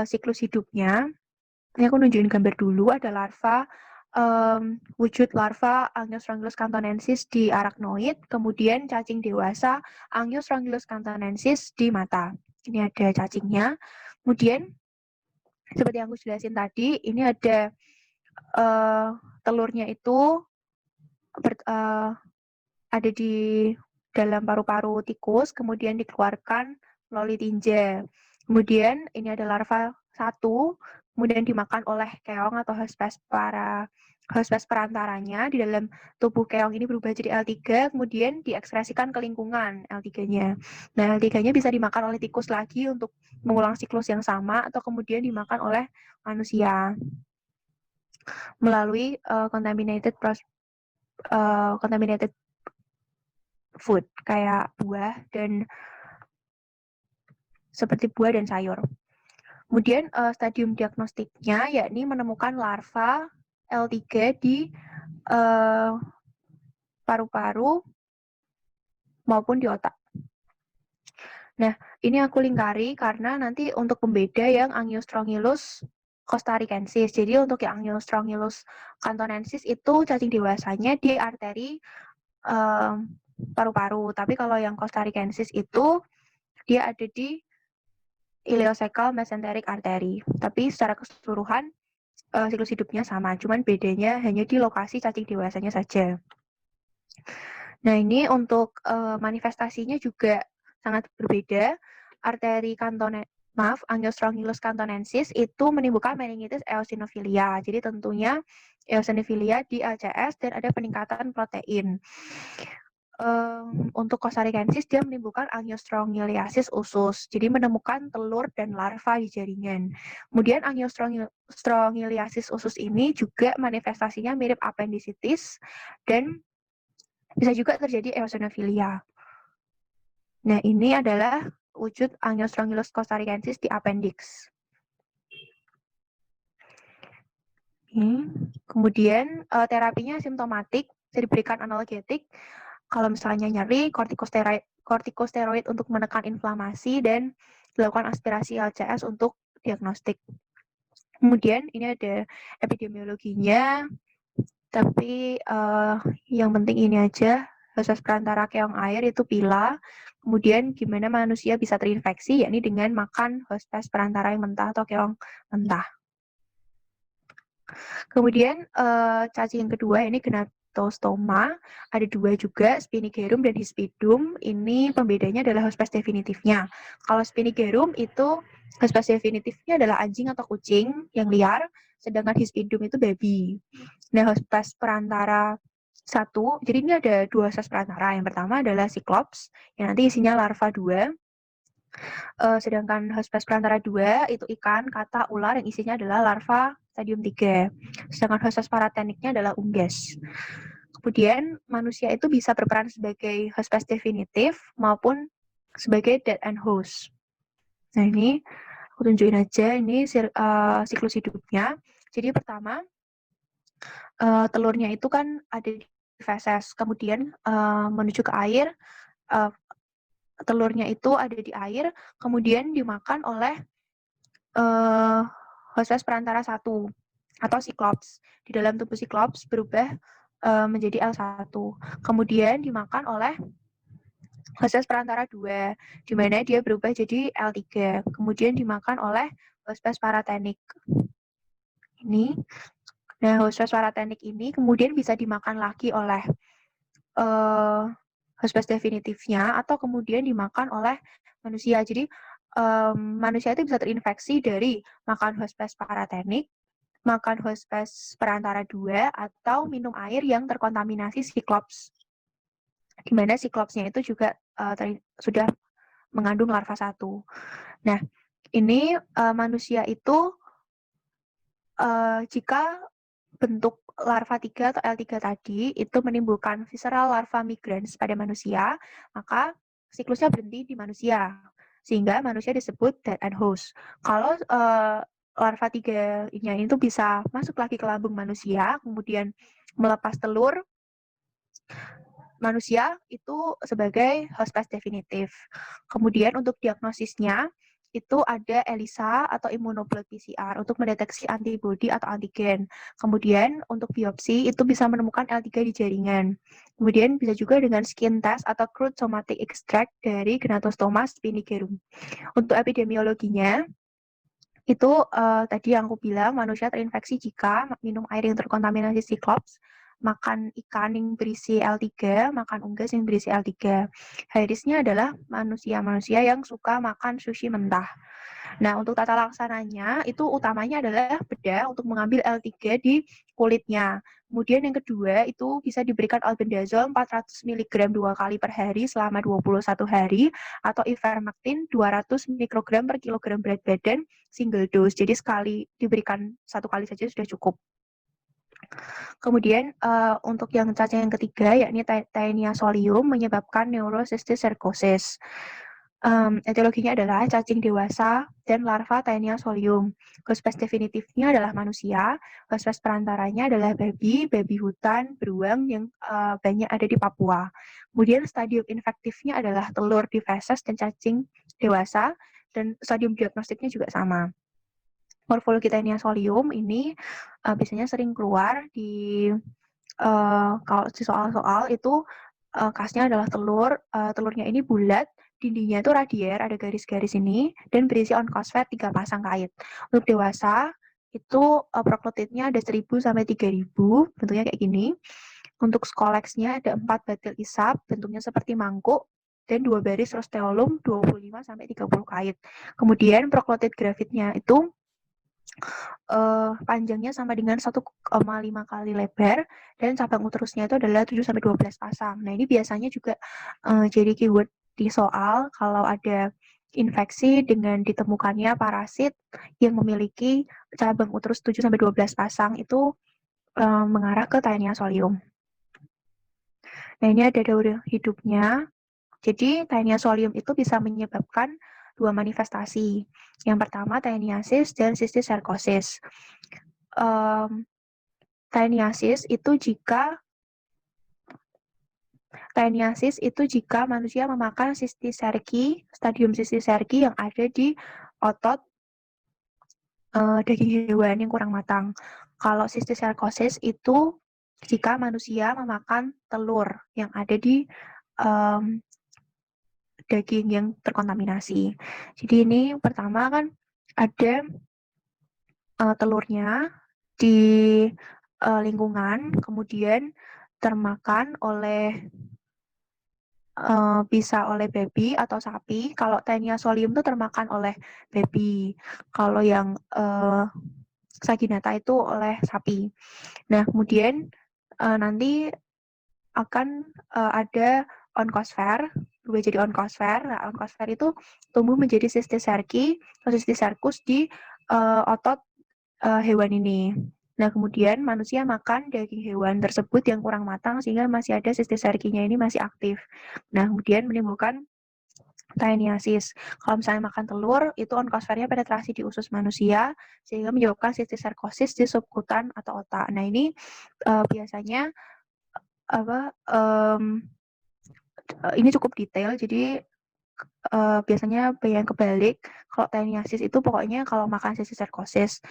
siklus hidupnya. Ini aku nunjukin gambar dulu, ada larva, wujud larva Angiostrongylos cantonensis di arachnoid, kemudian cacing dewasa Angiostrongylos cantonensis di mata. Ini ada cacingnya. Kemudian, seperti yang aku jelasin tadi, ini ada telurnya itu ada di dalam paru-paru tikus, kemudian dikeluarkan melalui tinja. Kemudian ini ada larva 1, kemudian dimakan oleh keong atau host pest perantaranya. Di dalam tubuh keong ini berubah jadi L3, kemudian diekspresikan ke lingkungan L3-nya. Nah, L3-nya bisa dimakan oleh tikus lagi untuk mengulang siklus yang sama, atau kemudian dimakan oleh manusia melalui contaminated food, kayak buah dan seperti buah dan sayur. Kemudian stadium diagnostiknya yakni menemukan larva L3 di paru-paru maupun di otak. Nah, ini aku lingkari karena nanti untuk pembeda yang Angiostrongylos costaricensis. Jadi untuk yang Angiostrongylos cantonensis itu cacing dewasanya di arteri paru-paru. Tapi kalau yang costaricensis itu dia ada di ileocecal mesenteric artery. Tapi secara keseluruhan siklus hidupnya sama, cuman bedanya hanya di lokasi cacing dewasanya saja. Nah, ini untuk manifestasinya juga sangat berbeda. Angiostrongylos cantonensis itu menimbulkan meningitis eosinophilia. Jadi tentunya eosinophilia di LCS dan ada peningkatan protein. Untuk costaricensis dia menimbulkan angiostrongylliasis usus, jadi menemukan telur dan larva di jaringan. Kemudian angiostrongylliasis usus ini juga manifestasinya mirip appendicitis dan bisa juga terjadi eosinophilia. Nah, ini adalah wujud Angiostrongylos costaricensis di appendix. Kemudian terapinya simptomatik, bisa diberikan analgetik. Kalau misalnya nyeri, kortikosteroid untuk menekan inflamasi dan dilakukan aspirasi LCS untuk diagnostik. Kemudian ini ada epidemiologinya, tapi yang penting ini aja, proses perantara keong air itu pila. Kemudian gimana manusia bisa terinfeksi, yakni dengan makan hospes perantara yang mentah atau keong mentah. Kemudian cacing yang kedua ini Gnatostoma, ada dua juga, Spinigerum dan Hispidum. Ini pembedanya adalah hospes definitifnya. Kalau Spinigerum itu hospes definitifnya adalah anjing atau kucing yang liar, sedangkan Hispidum itu babi. Nah, hospes perantara satu, jadi ini ada dua hospes perantara. Yang pertama adalah Cyclops, yang nanti isinya larva 2. Sedangkan hospes perantara 2 itu ikan, kata, ular yang isinya adalah larva stadium 3. Sedangkan hospes parateniknya adalah unggas. Kemudian manusia itu bisa berperan sebagai hospes definitif maupun sebagai dead end host. Nah ini aku tunjukin aja, ini siklus hidupnya. Jadi pertama, telurnya itu kan ada di feses, kemudian menuju ke air, telurnya itu ada di air, kemudian dimakan oleh hospes perantara 1 atau Cyclops. Di dalam tubuh Cyclops berubah menjadi L1. Kemudian dimakan oleh hospes perantara 2, di mana dia berubah jadi L3. Kemudian dimakan oleh hospes paratenik. Ini. Nah, hospes paratenik ini kemudian bisa dimakan lagi oleh hospes definitifnya atau kemudian dimakan oleh manusia. Jadi manusia itu bisa terinfeksi dari makan hospes paratenik, makan hospes perantara 2, atau minum air yang terkontaminasi Cyclops. Di mana Cyclopsnya itu juga sudah mengandung larva 1. Nah, ini manusia itu jika bentuk larva 3 atau L3 tadi itu menimbulkan visceral larva migrans pada manusia, maka siklusnya berhenti di manusia, sehingga manusia disebut dead end host. Kalau larva 3-nya itu bisa masuk lagi ke lambung manusia, kemudian melepas telur, manusia itu sebagai hospes definitif. Kemudian untuk diagnosisnya, itu ada ELISA atau immunoblood PCR untuk mendeteksi antibodi atau antigen. Kemudian untuk biopsi itu bisa menemukan L3 di jaringan. Kemudian bisa juga dengan skin test atau crude somatic extract dari Gnatostoma spinigerum. Untuk epidemiologinya, itu tadi yang aku bilang, manusia terinfeksi jika minum air yang terkontaminasi Cyclops, makan ikan yang berisi L3, makan unggas yang berisi L3. High risk-nya adalah manusia-manusia yang suka makan sushi mentah. Nah, untuk tata laksananya, itu utamanya adalah bedah untuk mengambil L3 di kulitnya. Kemudian yang kedua, itu bisa diberikan albendazole 400 mg 2 kali per hari selama 21 hari, atau ivermectin 200 mikrogram per kilogram berat badan single dose. Jadi sekali diberikan 1 kali saja sudah cukup. Kemudian untuk yang cacing yang ketiga, yakni Taenia solium, menyebabkan neurocystic sarcosis. Etiologinya adalah cacing dewasa dan larva Taenia solium. Hospes definitifnya adalah manusia, hospes perantaranya adalah babi, babi hutan, beruang yang banyak ada di Papua. Kemudian stadium infektifnya adalah telur di feses dan cacing dewasa, dan stadium diagnostiknya juga sama. Morfologi Taenia solium ini biasanya sering keluar di kalau di soal-soal itu khasnya adalah telur. Telurnya ini bulat, dindingnya itu radier, ada garis-garis ini, dan berisi oncosfet 3 pasang kait. Untuk dewasa itu proktotitnya ada 1000 sampai 3000, bentuknya kayak gini. Untuk skolexnya ada 4 batil isap, bentuknya seperti mangkuk, dan 2 baris rosteolum 25 sampai 30 kait. Kemudian proklotit grafitnya itu panjangnya sama dengan 1,5 kali lebar, dan cabang uterusnya itu adalah 7 sampai 12 pasang. Nah, ini biasanya juga jadi keyword di soal kalau ada infeksi dengan ditemukannya parasit yang memiliki cabang uterus 7 sampai 12 pasang, itu mengarah ke Taenia solium. Nah, ini ada daur hidupnya. Jadi Taenia solium itu bisa menyebabkan 2 manifestasi. Yang pertama taeniasis dan cysticercosis. Taeniasis itu jika manusia memakan cysticerci, stadium cysticerci yang ada di otot daging hewan yang kurang matang. Kalau cysticercosis itu jika manusia memakan telur yang ada di daging yang terkontaminasi. Jadi ini pertama kan ada telurnya di lingkungan, kemudian termakan oleh bisa oleh babi atau sapi. Kalau Taenia solium itu termakan oleh babi. Kalau yang saginata itu oleh sapi. Nah, kemudian nanti akan ada onkosfer, berubah jadi onkosfer. Nah, onkosfer itu tumbuh menjadi cysticerci atau cysticercus di otot hewan ini. Nah, kemudian manusia makan daging hewan tersebut yang kurang matang sehingga masih ada cysticercinya ini masih aktif. Nah, kemudian menimbulkan taeniasis. Kalau misalnya makan telur, itu onkosfernya penetrasi di usus manusia sehingga menyebabkan cysticercosis di subkutan atau otak. Nah, ini biasanya ini cukup detail, jadi biasanya yang kebalik. Kalau taeniasis itu pokoknya kalau makan cysticercosis.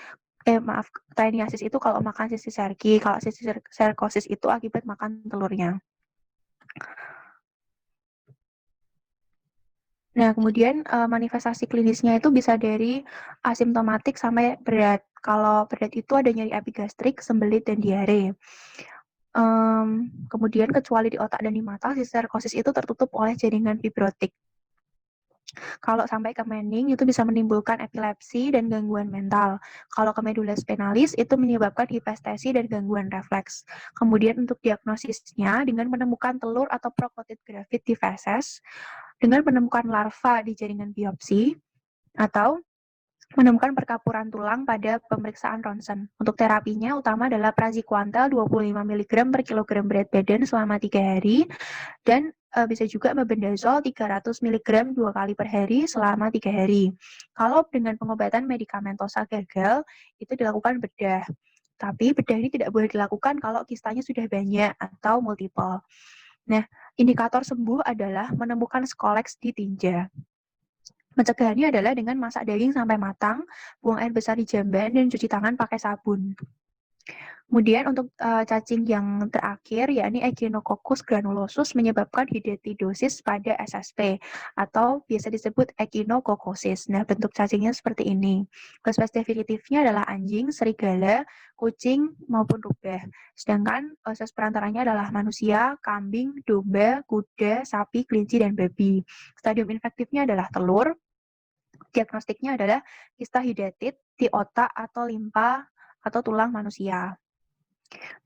Taeniasis itu kalau makan cysticerci, kalau cysticercosis itu akibat makan telurnya. Nah, kemudian manifestasi klinisnya itu bisa dari asimptomatik sampai berat. Kalau berat itu ada nyeri epigastrik, sembelit, dan diare. Kemudian kecuali di otak dan di mata, cysticercosis itu tertutup oleh jaringan fibrotik. Kalau sampai ke mening itu bisa menimbulkan epilepsi dan gangguan mental. Kalau ke medula spinalis itu menyebabkan hipestesi dan gangguan refleks. Kemudian untuk diagnosisnya dengan menemukan telur atau prokotid grafit di feses, dengan menemukan larva di jaringan biopsi, atau menemukan perkapuran tulang pada pemeriksaan ronsen. Untuk terapinya utama adalah praziquantel 25 mg per kilogram berat badan selama 3 hari, dan bisa juga mebendazol 300 mg 2 kali per hari selama 3 hari. Kalau dengan pengobatan medikamentosa gagal, itu dilakukan bedah. Tapi bedah ini tidak boleh dilakukan kalau kistanya sudah banyak atau multiple. Nah, indikator sembuh adalah menemukan skoleks di tinja. Pencegahannya adalah dengan masak daging sampai matang, buang air besar di jamban, dan cuci tangan pakai sabun. Kemudian untuk cacing yang terakhir, yakni Echinococcus granulosus menyebabkan hidatidosis pada SSP, atau biasa disebut echinococcosis. Nah, bentuk cacingnya seperti ini. Hospes definitifnya adalah anjing, serigala, kucing, maupun rubah. Sedangkan hospes perantaranya adalah manusia, kambing, domba, kuda, sapi, kelinci, dan babi. Stadium infektifnya adalah telur. Diagnostiknya adalah kista hidatid di otak atau limpa atau tulang manusia.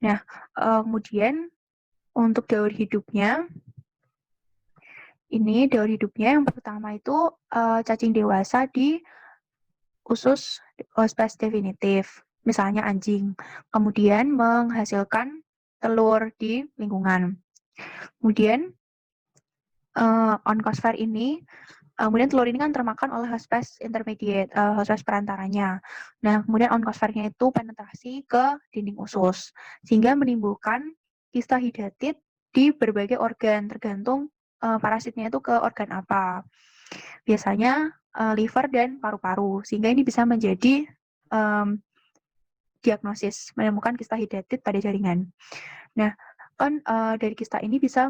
Nah, kemudian untuk daur hidupnya, yang pertama itu cacing dewasa di usus hospes definitif, misalnya anjing. Kemudian menghasilkan telur di lingkungan. Kemudian onkosfer ini, kemudian telur ini kan termakan oleh hospes intermediate, hospes perantaranya. Nah, kemudian onkosfernya itu penetrasi ke dinding usus, sehingga menimbulkan kista hidatid di berbagai organ, tergantung parasitnya itu ke organ apa. Biasanya liver dan paru-paru, sehingga ini bisa menjadi diagnosis, menemukan kista hidatid pada jaringan. Nah, kan dari kista ini bisa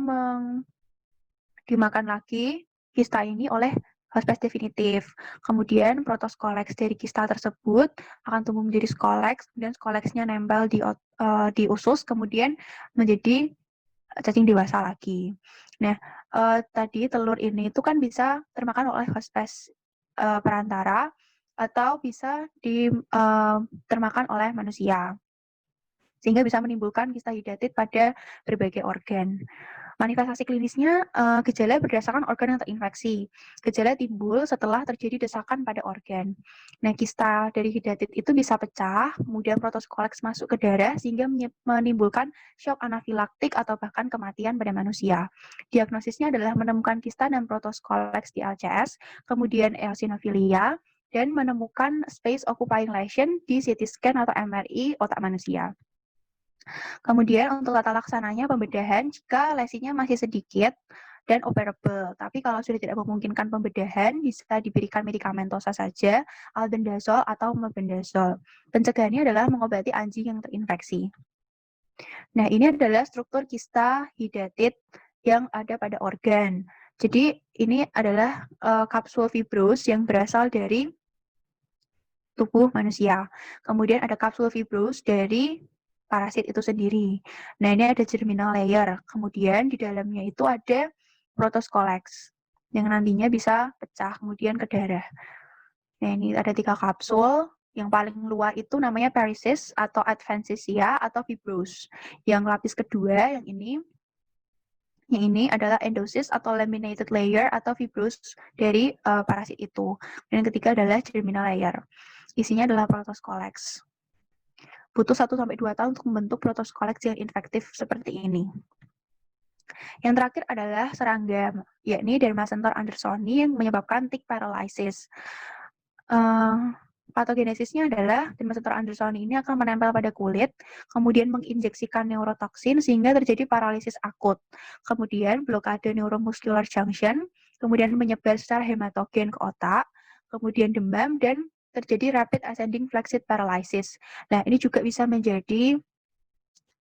dimakan lagi kista ini oleh hospes definitif. Kemudian protoskoleks dari kista tersebut akan tumbuh menjadi skoleks, kemudian skoleksnya nempel di usus, kemudian menjadi cacing dewasa lagi. Nah, tadi telur ini itu kan bisa termakan oleh hospes perantara atau bisa termakan oleh manusia, sehingga bisa menimbulkan kista hidatid pada berbagai organ. Manifestasi klinisnya, gejala berdasarkan organ yang terinfeksi. Gejala timbul setelah terjadi desakan pada organ. Nah, kista dari hidatid itu bisa pecah, kemudian protoskoleks masuk ke darah sehingga menimbulkan shock anafilaktik atau bahkan kematian pada manusia. Diagnosisnya adalah menemukan kista dan protoskoleks di LCS, kemudian eosinofilia, dan menemukan space occupying lesion di CT scan atau MRI otak manusia. Kemudian untuk tata laksananya pembedahan, jika lesinya masih sedikit dan operable. Tapi kalau sudah tidak memungkinkan pembedahan, bisa diberikan medikamentosa saja, albendazol atau mebendazol. Pencegahannya adalah mengobati anjing yang terinfeksi. Nah, ini adalah struktur kista hidatid yang ada pada organ. Jadi, ini adalah kapsul fibrous yang berasal dari tubuh manusia. Kemudian ada kapsul fibrous dari parasit itu sendiri. Nah, ini ada germinal layer. Kemudian di dalamnya itu ada protoscolex yang nantinya bisa pecah kemudian ke darah. Nah, ini ada 3 kapsul. Yang paling luar itu namanya perisis atau adventitia atau fibrous. Yang lapis kedua yang ini adalah endosis atau laminated layer atau fibrous dari parasit itu. Dan yang ketiga adalah germinal layer. Isinya adalah protoscolex. Butuh 1-2 tahun untuk membentuk protoscolex yang infektif seperti ini. Yang terakhir adalah serangga, yakni Dermacentor andersoni yang menyebabkan tick paralysis. Patogenesisnya adalah Dermacentor andersoni ini akan menempel pada kulit, kemudian menginjeksikan neurotoksin sehingga terjadi paralisis akut. Kemudian blokade neuromuscular junction, kemudian menyebar secara hematogen ke otak, kemudian demam, dan terjadi rapid ascending flaccid paralysis. Nah, ini juga bisa menjadi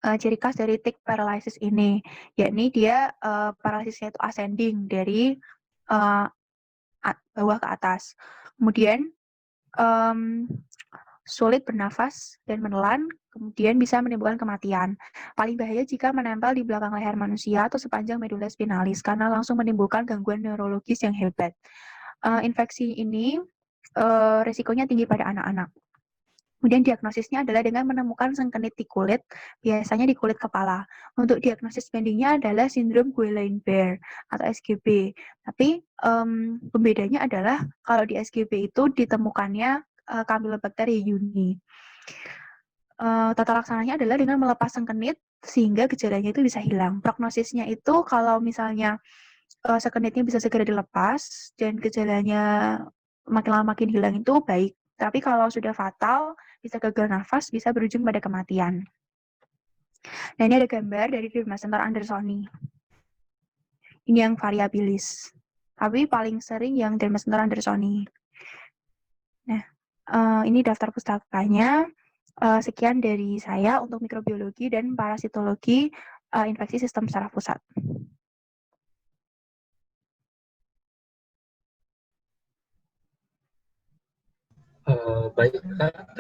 ciri khas dari tick paralysis ini, yakni dia paralisisnya itu ascending dari bawah ke atas. Kemudian sulit bernafas dan menelan, kemudian bisa menimbulkan kematian. Paling bahaya jika menempel di belakang leher manusia atau sepanjang medula spinalis, karena langsung menimbulkan gangguan neurologis yang hebat. Infeksi ini risikonya tinggi pada anak-anak. Kemudian diagnosisnya adalah dengan menemukan sengkenit di kulit, biasanya di kulit kepala. Untuk diagnosis bandingnya adalah sindrom Guillain-Barré atau SGB. Tapi pembedanya adalah kalau di SGB itu ditemukannya Campylobacter jejuni. Tata laksananya adalah dengan melepas sengkenit sehingga gejalanya itu bisa hilang. Prognosisnya itu kalau misalnya sekenitnya bisa segera dilepas dan gejalanya makin lama makin hilang itu baik. Tapi kalau sudah fatal, bisa gagal nafas, bisa berujung pada kematian. Nah, ini ada gambar dari Dermacentor andersoni. Ini yang variabilis. Tapi paling sering yang Dermacentor andersoni. Nah, ini daftar pustakanya. Sekian dari saya untuk mikrobiologi dan parasitologi infeksi sistem saraf pusat. Baik, Kak.